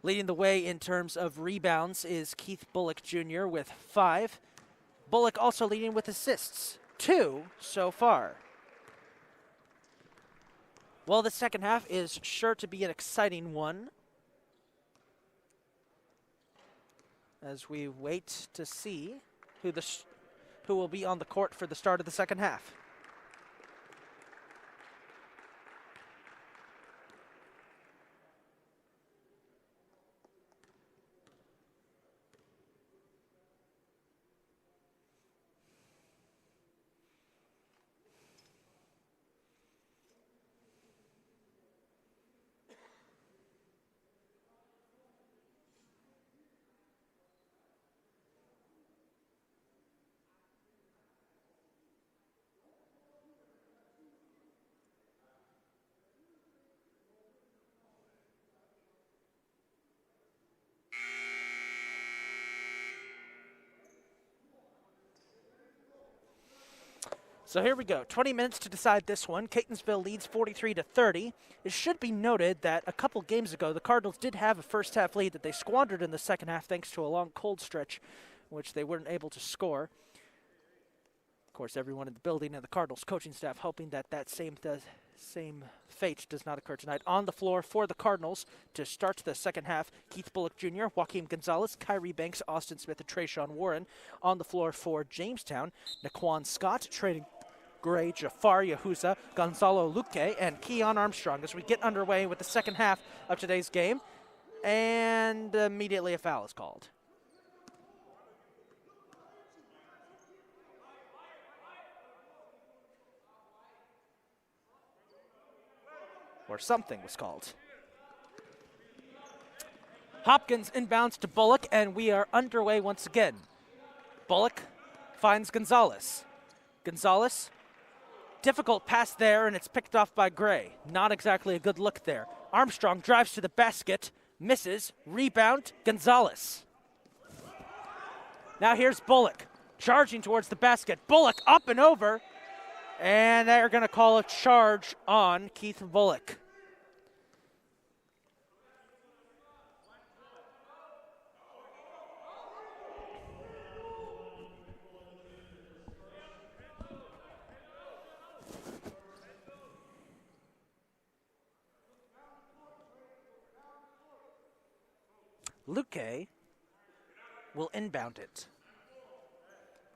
Leading the way in terms of rebounds is Keith Bullock Jr. with 5. Bullock also leading with assists, 2 so far. Well, the second half is sure to be an exciting one as we wait to see who will be on the court for the start of the second half. So here we go, 20 minutes to decide this one. Catonsville leads 43-30. It should be noted that a couple games ago, the Cardinals did have a first half lead that they squandered in the second half thanks to a long cold stretch, which they weren't able to score. Of course, everyone in the building and the Cardinals coaching staff hoping that that same fate does not occur tonight. On the floor for the Cardinals to start the second half, Keith Bullock Jr., Joaquin Gonzalez, Kyrie Banks, Austin Smith, and Trayshawn Warren. On the floor for Jamestown, Naquan Scott, Trading Gray, Jafar Yahuza, Gonzalo Luque, and Keon Armstrong as we get underway with the second half of today's game. And immediately a foul is called. Or something was called. Hopkins inbounds to Bullock, and we are underway once again. Bullock finds Gonzalez. Gonzalez, difficult pass there, and it's picked off by Gray. Not exactly a good look there. Armstrong drives to the basket, misses, rebound, Gonzalez. Now here's Bullock, charging towards the basket. Bullock up and over, and they're going to call a charge on Keith Bullock. Luque will inbound it.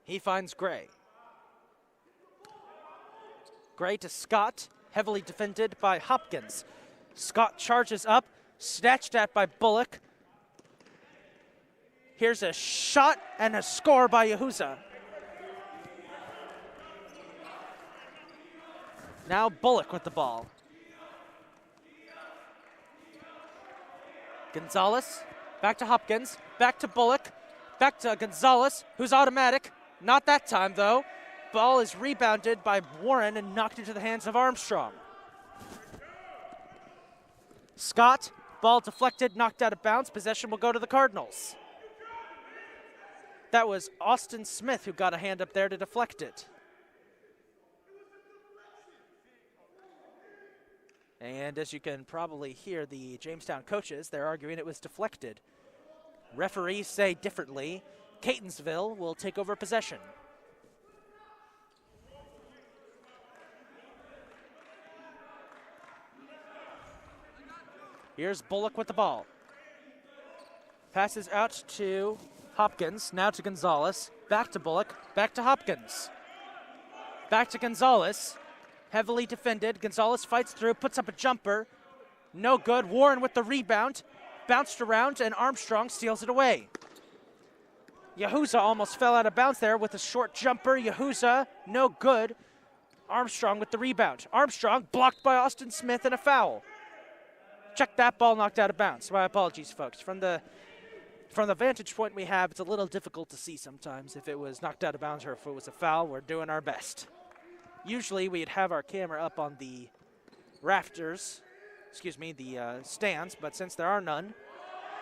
He finds Gray. Gray to Scott, heavily defended by Hopkins. Scott charges up, snatched at by Bullock. Here's a shot and a score by Yahuza. Now Bullock with the ball. Gonzalez. Back to Hopkins, back to Bullock, back to Gonzalez, who's automatic. Not that time, though. Ball is rebounded by Warren and knocked into the hands of Armstrong. Scott, ball deflected, knocked out of bounds. Possession will go to the Cardinals. That was Austin Smith who got a hand up there to deflect it. And as you can probably hear the Jamestown coaches, they're arguing it was deflected. Referees say differently. Catonsville will take over possession. Here's Bullock with the ball. Passes out to Hopkins, now to Gonzalez. Back to Bullock, back to Hopkins. Back to Gonzalez. Heavily defended. Gonzalez fights through, puts up a jumper. No good. Warren with the rebound. Bounced around, and Armstrong steals it away. Yahuza almost fell out of bounds there with a short jumper. Yahuza, no good. Armstrong with the rebound. Armstrong blocked by Austin Smith and a foul. Check that ball knocked out of bounds. My apologies, folks. From the vantage point we have, it's a little difficult to see sometimes if it was knocked out of bounds or if it was a foul. We're doing our best. Usually we'd have our camera up on the rafters, the stands, but since there are none,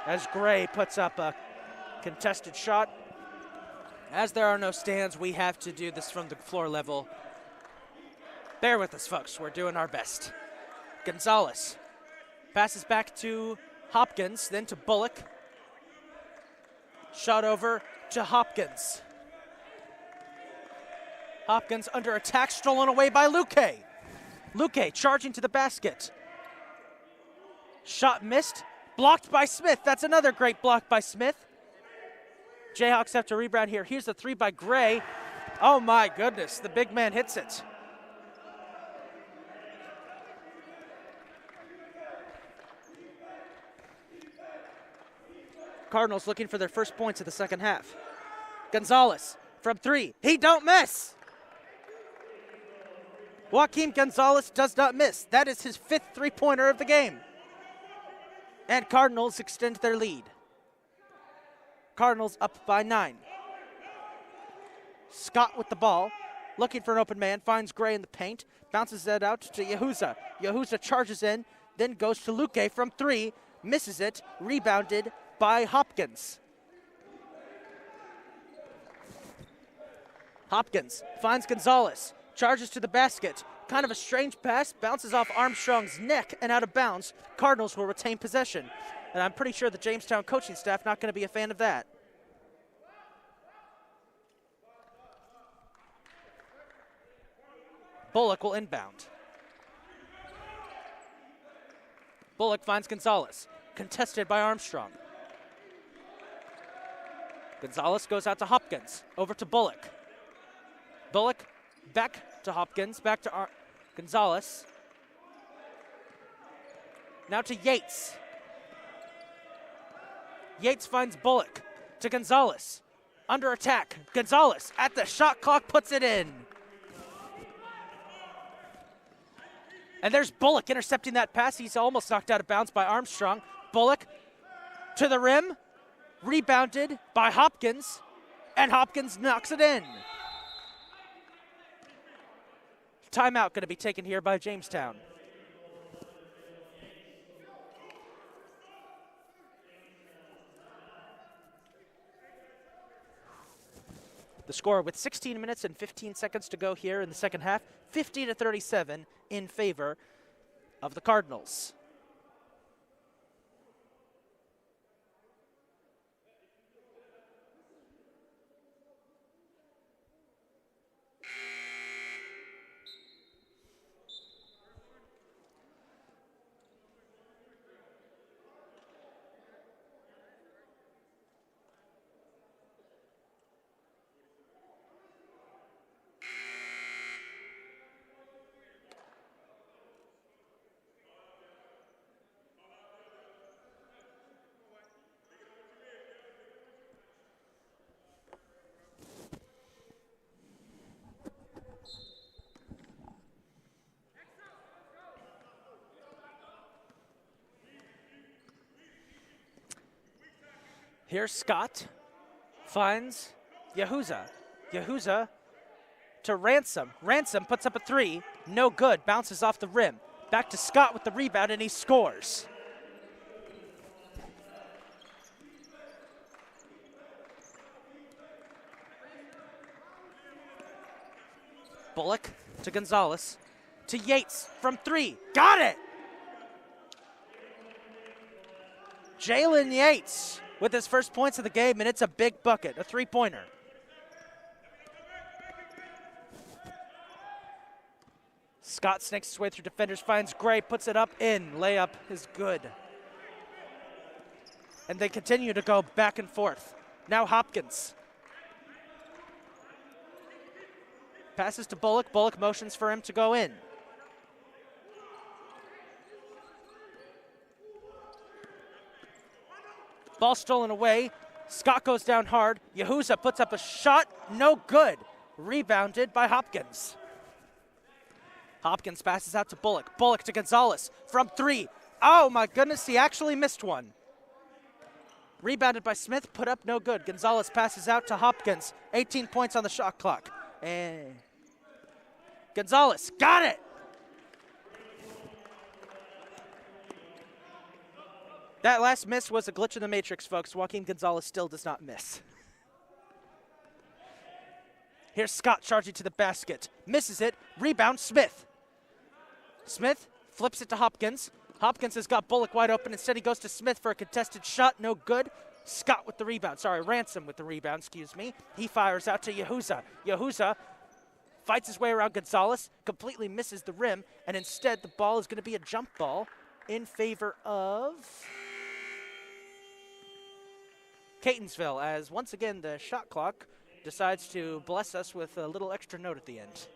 as Gray puts up a contested shot, as there are no stands, we have to do this from the floor level. Bear with us, folks. We're doing our best. Gonzalez passes back to Hopkins, then to Bullock. Shot over to Hopkins. Hopkins under attack, stolen away by Luque. Luque charging to the basket. Shot missed, blocked by Smith. That's another great block by Smith. Jayhawks have to rebound here. Here's the three by Gray. Oh my goodness, the big man hits it. Cardinals looking for their first points of the second half. Gonzalez from three. He don't miss. Joaquim Gonzalez does not miss. That is his fifth three-pointer of the game. And Cardinals extend their lead. Cardinals up by 9. Scott with the ball, looking for an open man, finds Gray in the paint, bounces that out to Yahuza. Yahuza charges in, then goes to Luque from three, misses it, rebounded by Hopkins. Hopkins finds Gonzalez, charges to the basket. Kind of a strange pass, bounces off Armstrong's neck and out of bounds. Cardinals will retain possession. And I'm pretty sure the Jamestown coaching staff not going to be a fan of that. Bullock will inbound. Bullock finds Gonzalez, contested by Armstrong. Gonzalez goes out to Hopkins, over to Bullock. Bullock back to Hopkins, back to Gonzalez. Now to Yates. Yates finds Bullock to Gonzalez. Under attack, Gonzalez at the shot clock puts it in. And there's Bullock intercepting that pass. He's almost knocked out of bounds by Armstrong. Bullock to the rim, rebounded by Hopkins, and Hopkins knocks it in. Timeout going to be taken here by Jamestown. The score with 16 minutes and 15 seconds to go here in the second half, 50-37 in favor of the Cardinals. Here's Scott, finds Yahuza. Yahuza to Ransom. Ransom puts up a three, no good, bounces off the rim. Back to Scott with the rebound, and he scores. Bullock to Gonzalez, to Yates from three, got it! Jalen Yates with his first points of the game, and it's a big bucket, a three-pointer. Scott snakes his way through defenders, finds Gray, puts it up, in. Layup is good. And they continue to go back and forth. Now Hopkins. Passes to Bullock. Bullock motions for him to go in. Ball stolen away. Scott goes down hard. Yahuza puts up a shot. No good. Rebounded by Hopkins. Hopkins passes out to Bullock. Bullock to Gonzalez from three. Oh my goodness, he actually missed one. Rebounded by Smith, put up no good. Gonzalez passes out to Hopkins. 18 points on the shot clock. And Gonzalez got it. That last miss was a glitch in the matrix, folks. Joaquin Gonzalez still does not miss. Here's Scott charging to the basket. Misses it. Rebound, Smith. Smith flips it to Hopkins. Hopkins has got Bullock wide open. Instead, he goes to Smith for a contested shot. No good. Scott with the rebound. Sorry, Ransom with the rebound, excuse me. He fires out to Yahuza. Yahuza fights his way around Gonzalez, completely misses the rim, and instead the ball is going to be a jump ball in favor of Catonsville, as once again the shot clock decides to bless us with a little extra note at the end.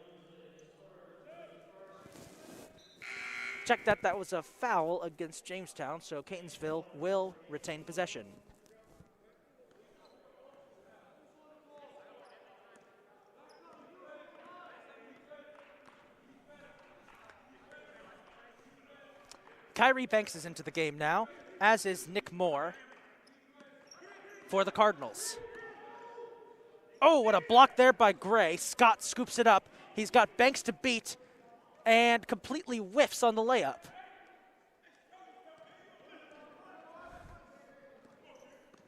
Check that, that was a foul against Jamestown, so Catonsville will retain possession. Kyrie Banks is into the game now, as is Nick Moore for the Cardinals. Oh, what a block there by Gray. Scott scoops it up. He's got Banks to beat and completely whiffs on the layup.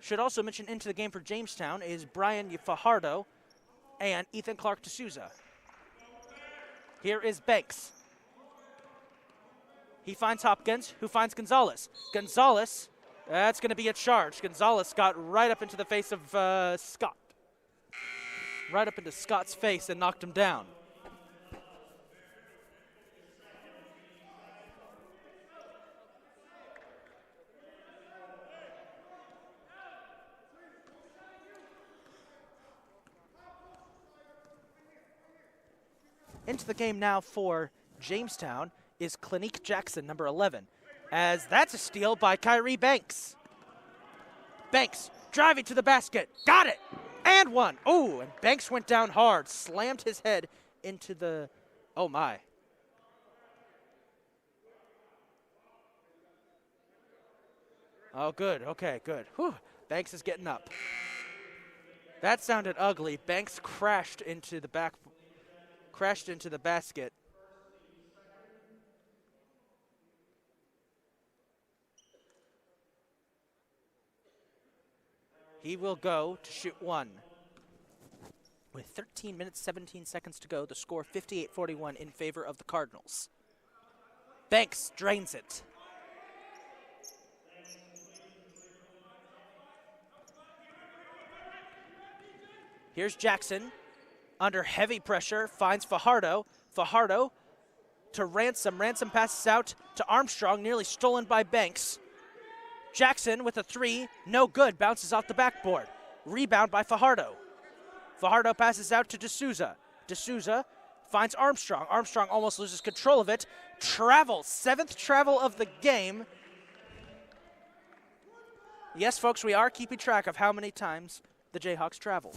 Should also mention into the game for Jamestown is Brian Fajardo and Ethan Clark D'Souza. Here is Banks. He finds Hopkins, who finds Gonzalez. Gonzalez, that's going to be a charge. Gonzalez got right up into the face of Scott. Right up into Scott's face and knocked him down. Into the game now for Jamestown is Clinique Jackson, number 11, as that's a steal by Kyrie Banks. Banks driving to the basket, got it, and one. Oh, and Banks went down hard, slammed his head into the, oh my. Oh, good, okay, good. Whew. Banks is getting up. That sounded ugly. Banks crashed into the basket. He will go to shoot one. With 13 minutes, 17 seconds to go, the score 58-41 in favor of the Cardinals. Banks drains it. Here's Jackson. Under heavy pressure, finds Fajardo. Fajardo to Ransom. Ransom passes out to Armstrong, nearly stolen by Banks. Jackson with a three, no good, bounces off the backboard. Rebound by Fajardo. Fajardo passes out to D'Souza. D'Souza finds Armstrong. Armstrong almost loses control of it. Travels, 7th travel of the game. Yes, folks, we are keeping track of how many times the Jayhawks travel.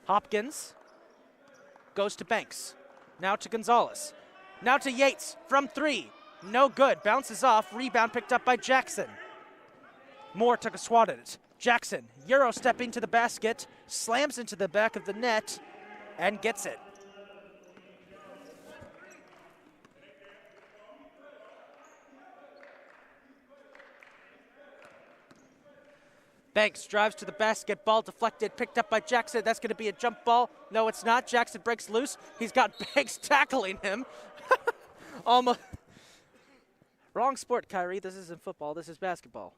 Hopkins goes to Banks. Now to Gonzalez. Now to Yates from three. No good. Bounces off. Rebound picked up by Jackson. Moore took a swat at it. Jackson, Euro stepping to the basket, slams into the back of the net, and gets it. Banks drives to the basket, ball deflected, picked up by Jackson. That's going to be a jump ball. No, it's not. Jackson breaks loose. He's got Banks tackling him. Almost. Wrong sport, Kyrie. This isn't football. This is basketball.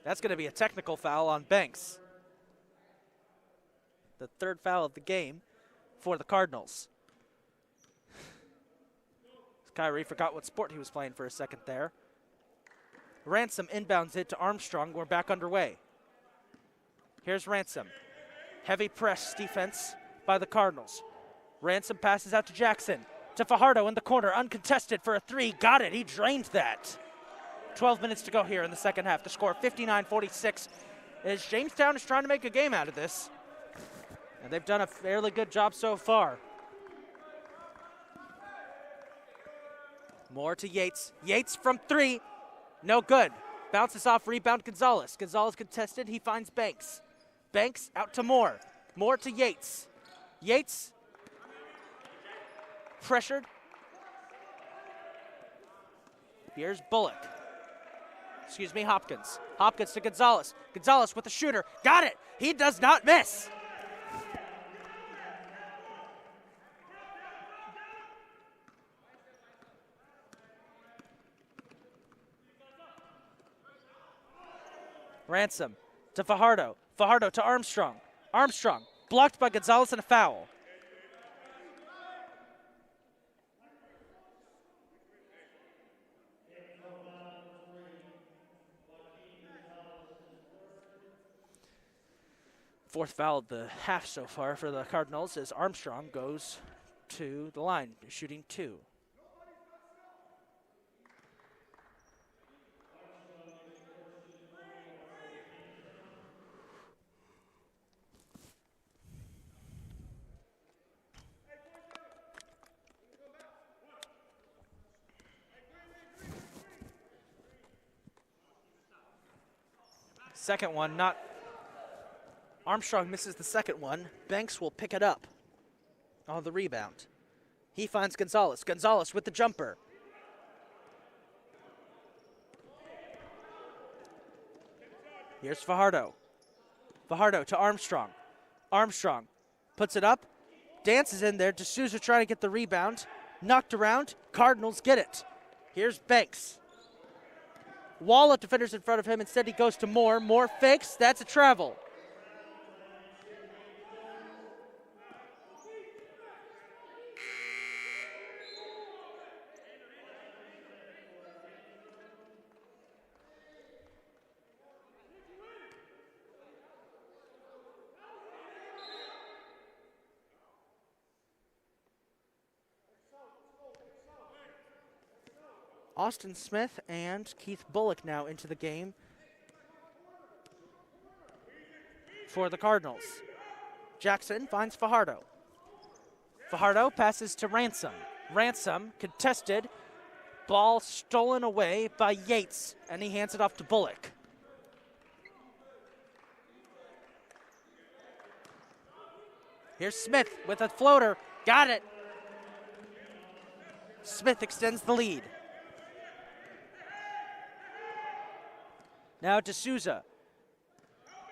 That's going to be a technical foul on Banks. The third foul of the game for the Cardinals. Kyrie forgot what sport he was playing for a second there. Ransom inbounds it to Armstrong. We're back underway. Here's Ransom. Heavy press defense by the Cardinals. Ransom passes out to Jackson. To Fajardo in the corner, uncontested for a three. Got it, he drained that. 12 minutes to go here in the second half. The score 59-46 as Jamestown is trying to make a game out of this. And they've done a fairly good job so far. More to Yates. Yates from three. No good. Bounces off, rebound Gonzalez. Gonzalez contested, he finds Banks. Banks out to Moore. Moore to Yates. Yates pressured. Here's Bullock. Excuse me, Hopkins. Hopkins to Gonzalez. Gonzalez with the shooter. Got it. He does not miss. Ransom to Fajardo. Fajardo to Armstrong. Armstrong blocked by Gonzalez and a foul. Fourth foul of the half so far for the Cardinals as Armstrong goes to the line, shooting two. Second one, not Armstrong misses the second one. Banks will pick it up on the rebound. He finds Gonzalez. Gonzalez with the jumper. Here's Fajardo. Fajardo to Armstrong. Armstrong puts it up, dances in there. D'Souza trying to get the rebound. Knocked around. Cardinals get it. Here's Banks. Wall of defenders in front of him. Instead, he goes to Moore. Moore fakes. That's a travel. Austin Smith and Keith Bullock now into the game for the Cardinals. Jackson finds Fajardo. Fajardo passes to Ransom. Ransom contested. Ball stolen away by Yates, and he hands it off to Bullock. Here's Smith with a floater. Got it. Smith extends the lead. Now D'Souza.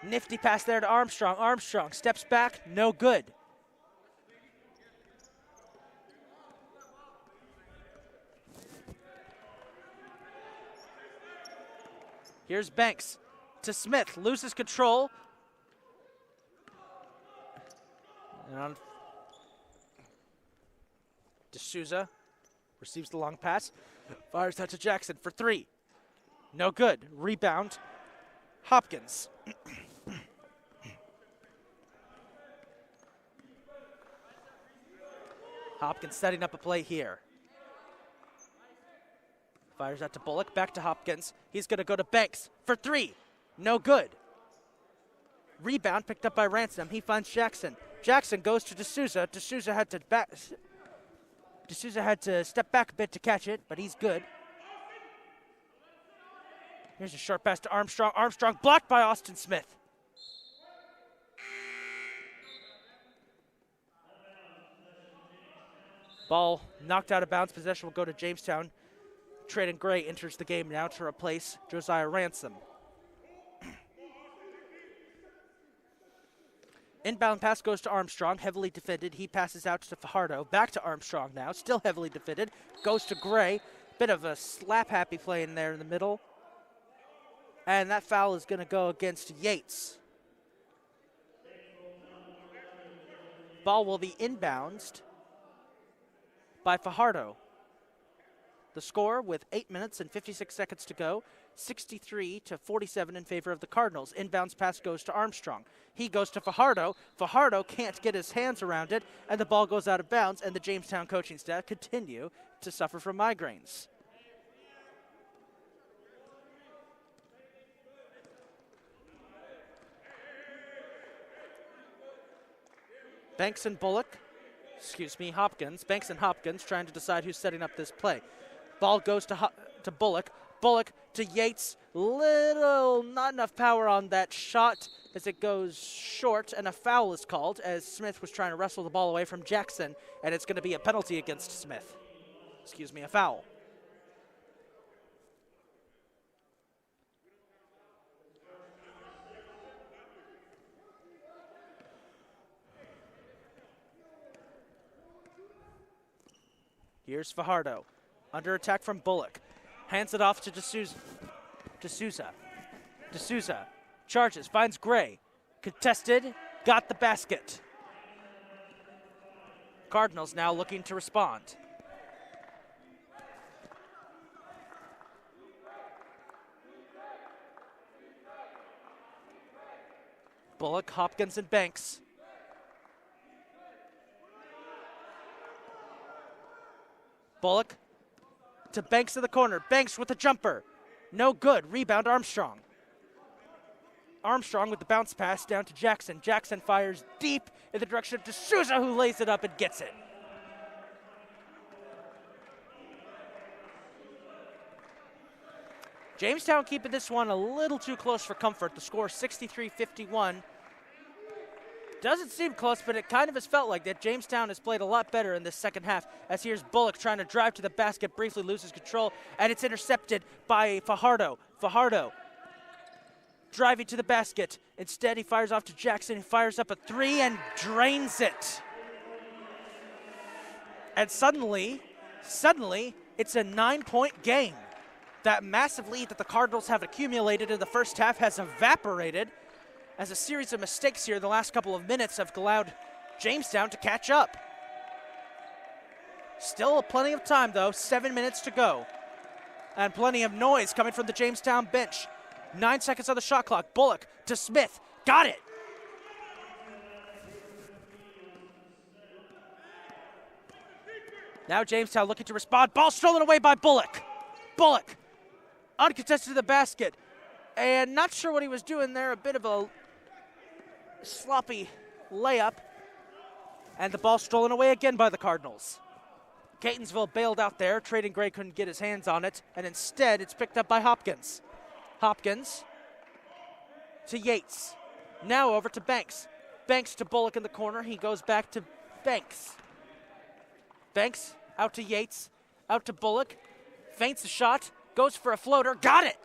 Nifty pass there to Armstrong. Armstrong steps back, no good. Here's Banks to Smith, loses control. And on D'Souza receives the long pass, fires out to Jackson for three. No good. Rebound. Hopkins. Hopkins setting up a play here. Fires out to Bullock. Back to Hopkins. He's going to go to Banks for three. No good. Rebound picked up by Ransom. He finds Jackson. Jackson goes to D'Souza. D'Souza had to step back a bit to catch it, but he's good. Here's a short pass to Armstrong. Armstrong blocked by Austin Smith. Ball knocked out of bounds. Possession will go to Jamestown. Traden Gray enters the game now to replace Josiah Ransom. Inbound pass goes to Armstrong, heavily defended. He passes out to Fajardo. Back to Armstrong now, still heavily defended. Goes to Gray. Bit of a slap-happy play in there in the middle. And that foul is going to go against Yates. Ball will be inbounced by Fajardo. The score with 8 minutes and 56 seconds to go, 63-47 in favor of the Cardinals. Inbounds pass goes to Armstrong. He goes to Fajardo. Fajardo can't get his hands around it, and the ball goes out of bounds, and the Jamestown coaching staff continue to suffer from migraines. Banks and Hopkins. Banks and Hopkins trying to decide who's setting up this play. Ball goes to Bullock. Bullock to Yates. Not enough power on that shot as it goes short, and a foul is called as Smith was trying to wrestle the ball away from Jackson, and it's going to be a penalty against Smith. A foul. Here's Fajardo. Under attack from Bullock. Hands it off to D'Souza. D'Souza charges, finds Gray. Contested, got the basket. Cardinals now looking to respond. Bullock, Hopkins, and Banks. Bullock to Banks in the corner. Banks with a jumper. No good. Rebound Armstrong. Armstrong with the bounce pass down to Jackson. Jackson fires deep in the direction of D'Souza, who lays it up and gets it. Jamestown keeping this one a little too close for comfort. The score 63-51. Doesn't seem close, but it kind of has felt like that. Jamestown has played a lot better in this second half, as here's Bullock trying to drive to the basket, briefly loses control, and it's intercepted by Fajardo. Fajardo driving to the basket. Instead, he fires off to Jackson. He fires up a three and drains it. And suddenly, it's a 9-point game. That massive lead that the Cardinals have accumulated in the first half has evaporated, as a series of mistakes here in the last couple of minutes have allowed Jamestown to catch up. Still plenty of time, though. 7 minutes to go. And plenty of noise coming from the Jamestown bench. 9 seconds on the shot clock. Bullock to Smith. Got it. Now Jamestown looking to respond. Ball stolen away by Bullock. Bullock uncontested to the basket. And not sure what he was doing there. A bit of a sloppy layup, and the ball stolen away again by the Cardinals. Catonsville bailed out there. Traden Gray couldn't get his hands on it, and instead it's picked up by Hopkins. Hopkins to Yates. Now over to Banks. Banks to Bullock in the corner. He goes back to Banks. Banks out to Yates, out to Bullock. Feints a shot, goes for a floater, got it!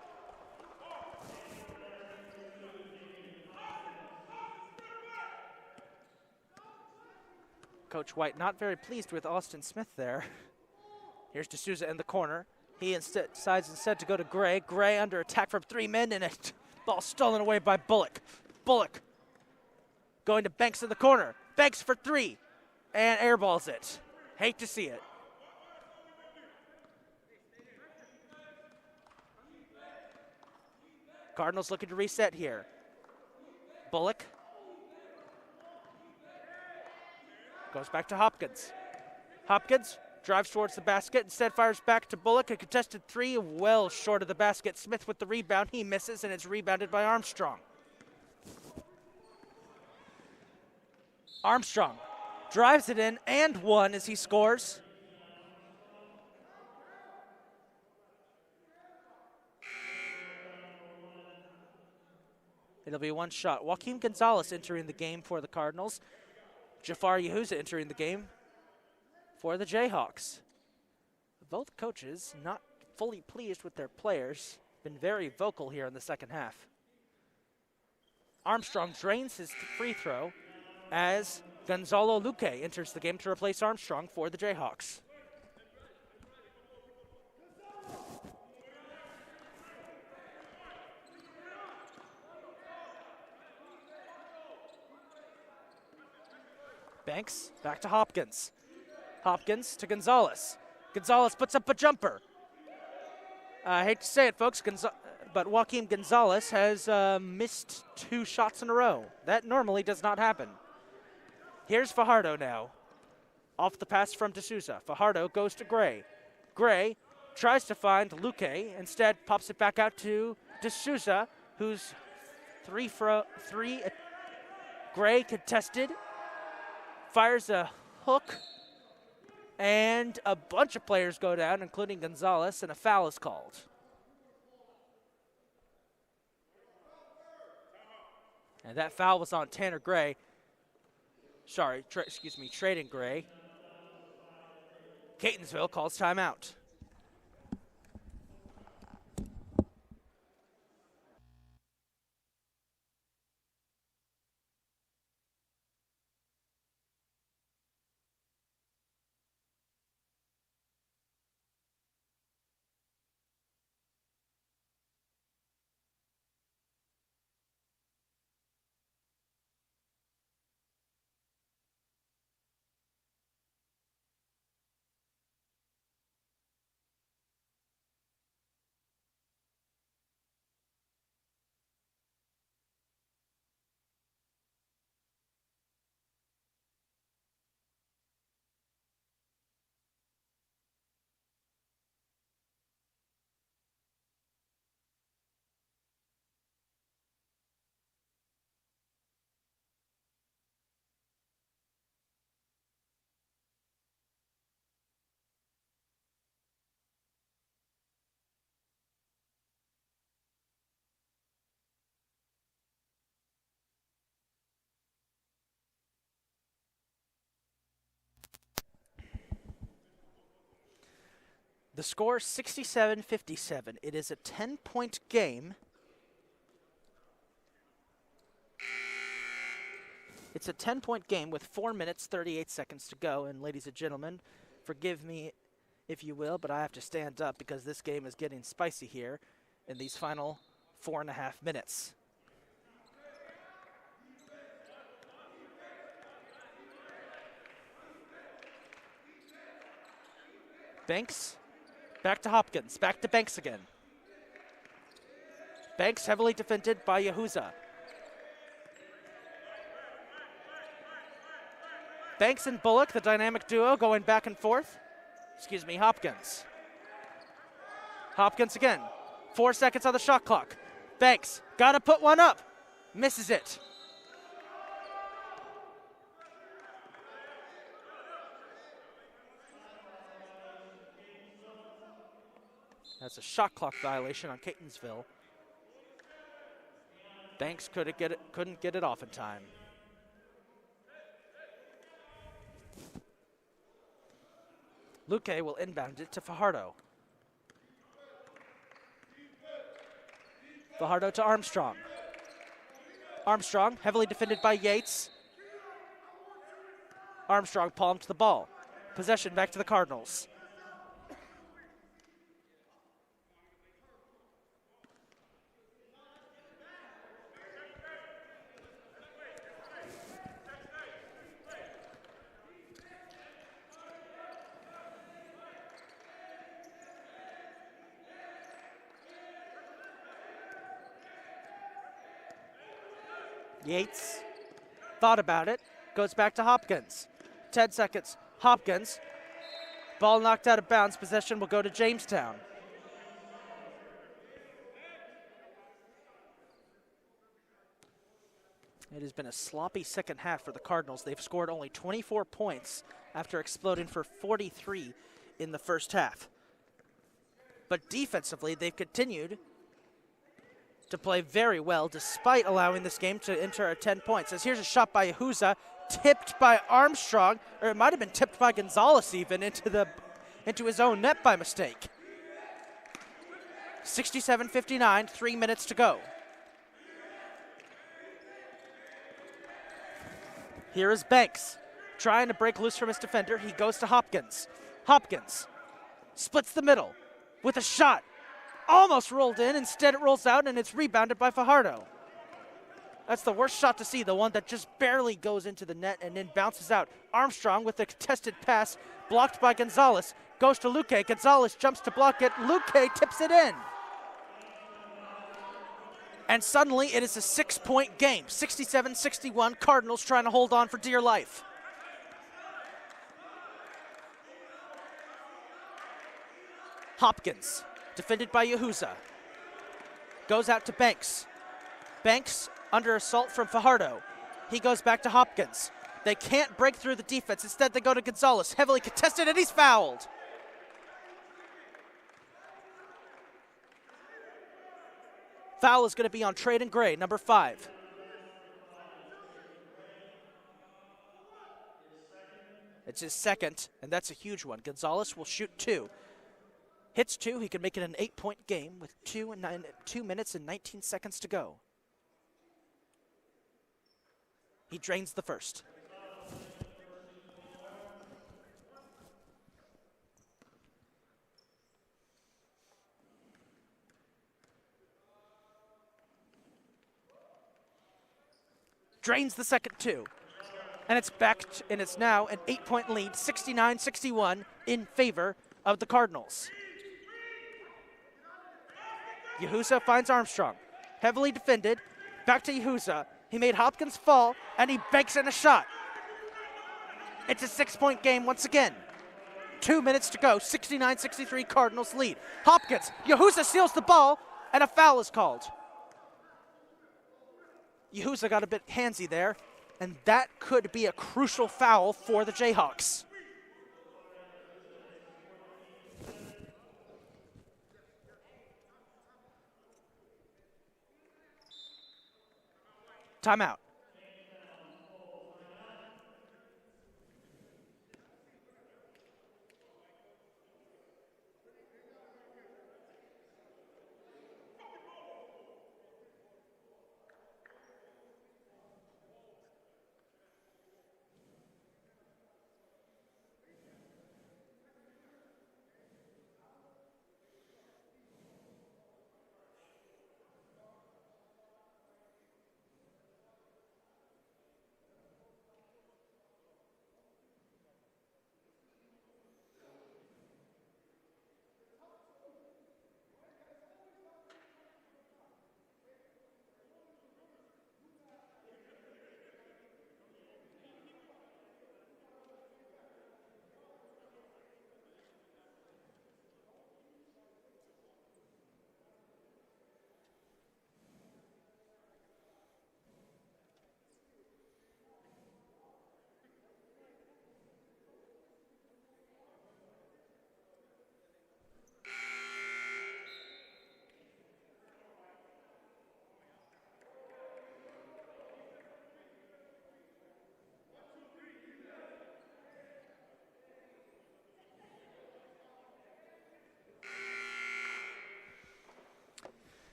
Coach White not very pleased with Austin Smith there. Here's D'Souza in the corner. He decides to go to Gray. Gray under attack from 3 men, and a ball stolen away by Bullock. Bullock going to Banks in the corner. Banks for 3, and airballs it. Hate to see it. Cardinals looking to reset here. Bullock goes back to Hopkins. Hopkins drives towards the basket, instead fires back to Bullock. A contested 3, well short of the basket. Smith with the rebound. He misses, and it's rebounded by Armstrong. Armstrong drives it in and one as he scores. It'll be one shot. Joaquin Gonzalez entering the game for the Cardinals. Jafar Yahuza entering the game for the Jayhawks. Both coaches not fully pleased with their players. Been very vocal here in the second half. Armstrong drains his free throw as Gonzalo Luque enters the game to replace Armstrong for the Jayhawks. Banks back to Hopkins. Hopkins to Gonzalez. Gonzalez puts up a jumper. I hate to say it, folks, but Joaquin Gonzalez has missed 2 shots in a row. That normally does not happen. Here's Fajardo now. Off the pass from D'Souza. Fajardo goes to Gray. Gray tries to find Luque. Instead, pops it back out to D'Souza, who's 3 for 3. Gray contested. Fires a hook. And a bunch of players go down, including Gonzalez, and a foul is called. And that foul was on Tanner Gray. Sorry, Traden Gray. Catonsville calls timeout. The score 67-57. It is a 10-point game. It's a 10-point game with 4 minutes, 38 seconds to go. And ladies and gentlemen, forgive me if you will, but I have to stand up because this game is getting spicy here in these final 4.5 minutes. Banks. Back to Hopkins, back to Banks again. Banks heavily defended by Yahuza. Banks and Bullock, the dynamic duo, going back and forth. Hopkins. Hopkins again. 4 seconds on the shot clock. Banks, gotta put one up. Misses it. That's a shot clock violation on Catonsville. Banks couldn't get it off in time. Luque will inbound it to Fajardo. Fajardo to Armstrong. Armstrong, heavily defended by Yates. Armstrong palmed the ball. Possession back to the Cardinals. Yates thought about it, goes back to Hopkins. 10 seconds, Hopkins. Ball knocked out of bounds, possession will go to Jamestown. It has been a sloppy second half for the Cardinals. They've scored only 24 points after exploding for 43 in the first half. But defensively, they've continued to play very well despite allowing this game to enter at 10 points. As here's a shot by Yahuza, tipped by Armstrong, or it might have been tipped by Gonzalez even into his own net by mistake. 67-59, 3 minutes to go. Here is Banks trying to break loose from his defender. He goes to Hopkins. Hopkins splits the middle with a shot. Almost rolled in. Instead, it rolls out, and it's rebounded by Fajardo. That's the worst shot to see, the one that just barely goes into the net and then bounces out. Armstrong with a contested pass, blocked by Gonzalez. Goes to Luque. Gonzalez jumps to block it. Luque tips it in. And suddenly, it is a 6-point game. 67-61, Cardinals trying to hold on for dear life. Hopkins, defended by Yahuza. Goes out to Banks. Banks under assault from Fajardo. He goes back to Hopkins. They can't break through the defense. Instead, they go to Gonzalez. Heavily contested, and he's fouled. Foul is going to be on Traden Gray, number 5. It's his second, and that's a huge one. Gonzalez will shoot 2. Hits 2, he can make it an 8-point game with 2 minutes and 19 seconds to go. He drains the first. Drains the second 2. And it's back, and it's now an 8-point lead, 69-61 in favor of the Cardinals. Yahuza finds Armstrong. Heavily defended. Back to Yahuza. He made Hopkins fall, and he banks in a shot. It's a 6-point game once again. 2 minutes to go. 69-63 Cardinals lead. Hopkins. Yahuza steals the ball, and a foul is called. Yahuza got a bit handsy there, and that could be a crucial foul for the Jayhawks. Timeout.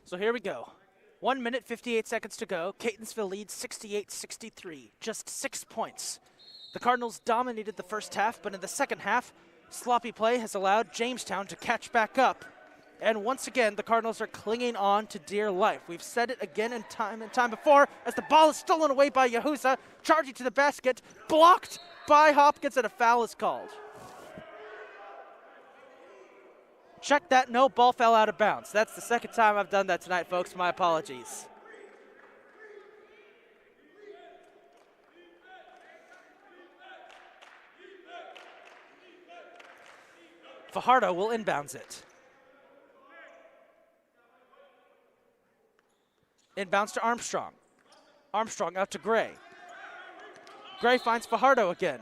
So here we go. 1 minute, 58 seconds to go. Catonsville leads 68-63, just 6 points. The Cardinals dominated the first half, but in the second half, sloppy play has allowed Jamestown to catch back up. And once again, the Cardinals are clinging on to dear life. We've said it again and time before, as the ball is stolen away by Yahuza, charging to the basket, blocked by Hopkins, and a foul is called. Check that, no, ball fell out of bounds. That's the second time I've done that tonight, folks. My apologies. Fajardo will inbounds it. Inbounds to Armstrong. Armstrong out to Gray. Gray finds Fajardo again.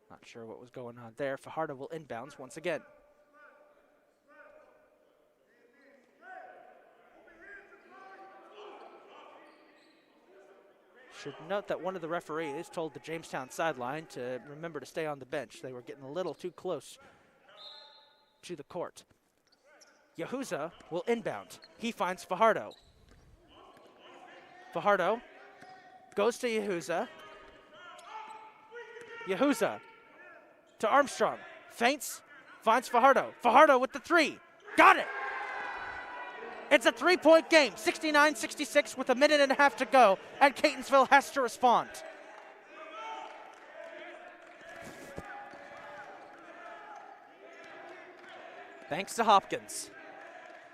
Not sure what was going on there. Fajardo will inbounds once again. Should note that one of the referees told the Jamestown sideline to remember to stay on the bench. They were getting a little too close to the court. Yahuza will inbound. He finds Fajardo. Fajardo goes to Yahuza. Yahuza to Armstrong. Feints, finds Fajardo. Fajardo with the three. Got it! It's a three-point game, 69-66 with a minute and a half to go, and Catonsville has to respond. Banks to Hopkins.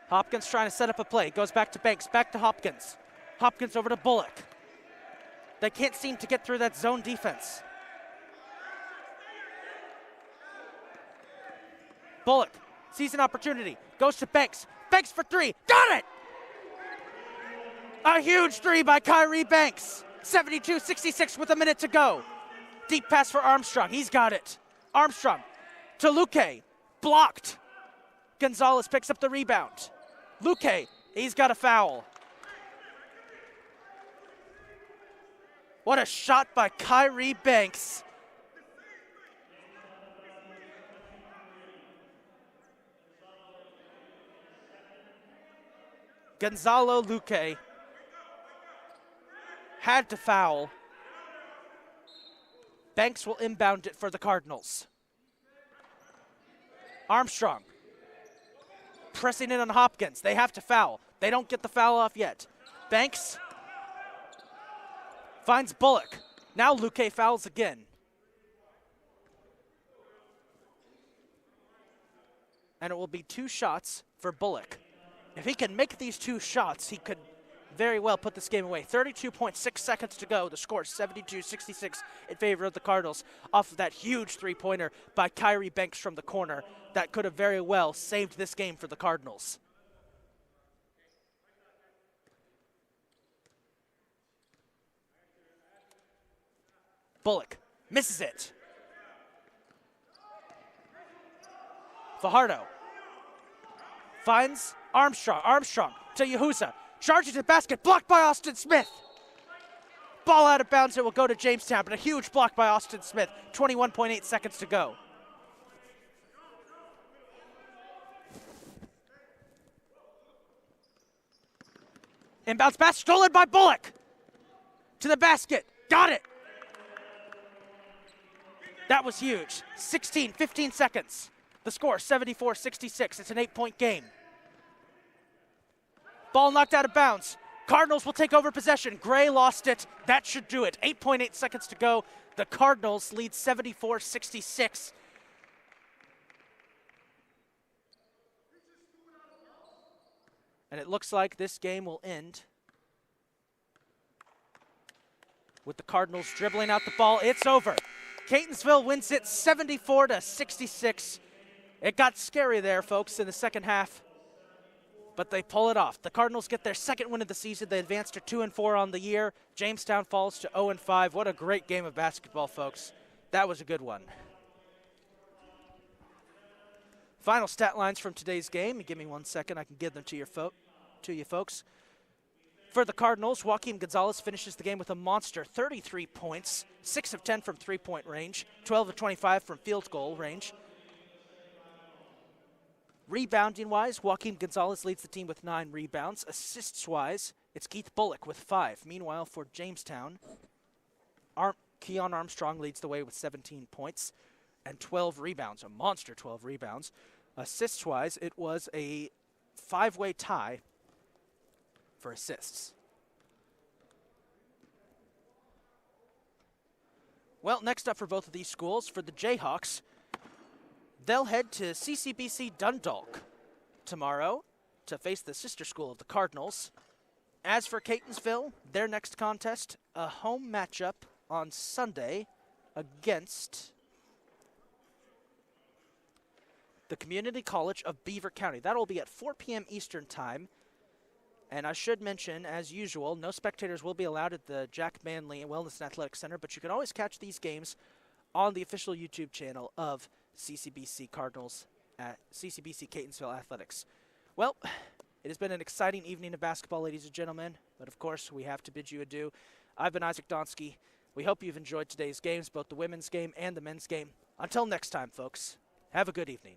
Hopkins trying to set up a play. Goes back to Banks, back to Hopkins. Hopkins over to Bullock. They can't seem to get through that zone defense. Bullock sees an opportunity. Goes to Banks. Banks for three. Got it! A huge three by Kyrie Banks. 72-66 with a minute to go. Deep pass for Armstrong. He's got it. Armstrong to Luque. Blocked. Gonzalez picks up the rebound. Luque, he's got a foul. What a shot by Kyrie Banks. Gonzalo Luque had to foul. Banks will inbound it for the Cardinals. Armstrong pressing in on Hopkins. They have to foul. They don't get the foul off yet. Banks finds Bullock. Now Luque fouls again. And it will be two shots for Bullock. If he can make these two shots, he could very well put this game away. 32.6 seconds to go. The score 72-66 in favor of the Cardinals off of that huge three-pointer by Kyrie Banks from the corner that could have very well saved this game for the Cardinals. Bullock misses it. Fajardo finds Armstrong. Armstrong to Yahuza. Charges the basket. Blocked by Austin Smith. Ball out of bounds. It will go to Jamestown, but a huge block by Austin Smith. 21.8 seconds to go. Inbounds pass stolen by Bullock. To the basket. Got it. That was huge. 15 seconds. The score 74-66. It's an 8-point game. Ball knocked out of bounds. Cardinals will take over possession. Gray lost it. That should do it. 8.8 seconds to go. The Cardinals lead 74-66. And it looks like this game will end with the Cardinals dribbling out the ball. It's over. Catonsville wins it 74-66. It got scary there, folks, in the second half, but they pull it off. The Cardinals get their second win of the season. They advance to 2-4 on the year. Jamestown falls to 0-5. What a great game of basketball, folks. That was a good one. Final stat lines from today's game. Give me 1 second. I can give them to you folks. For the Cardinals, Joaquin Gonzalez finishes the game with a monster 33 points, 6 of 10 from three-point range, 12 of 25 from field goal range. Rebounding-wise, Joaquin Gonzalez leads the team with 9 rebounds. Assists-wise, it's Keith Bullock with 5. Meanwhile, for Jamestown, Keon Armstrong leads the way with 17 points and 12 rebounds, a monster 12 rebounds. Assists-wise, it was a 5-way tie for assists. Well, next up for both of these schools, for the Jayhawks, they'll head to CCBC Dundalk tomorrow to face the sister school of the Cardinals. As for Catonsville, their next contest, a home matchup on Sunday against the Community College of Beaver County. That'll be at 4 p.m. Eastern Time. And I should mention, as usual, no spectators will be allowed at the Jack Manley Wellness and Athletic Center, but you can always catch these games on the official YouTube channel of CCBC Cardinals at CCBC Catonsville Athletics. Well, it has been an exciting evening of basketball, ladies and gentlemen, but of course we have to bid you adieu. I've been Isaac Donsky. We hope you've enjoyed today's games, both the women's game and the men's game. Until next time, folks, have a good evening.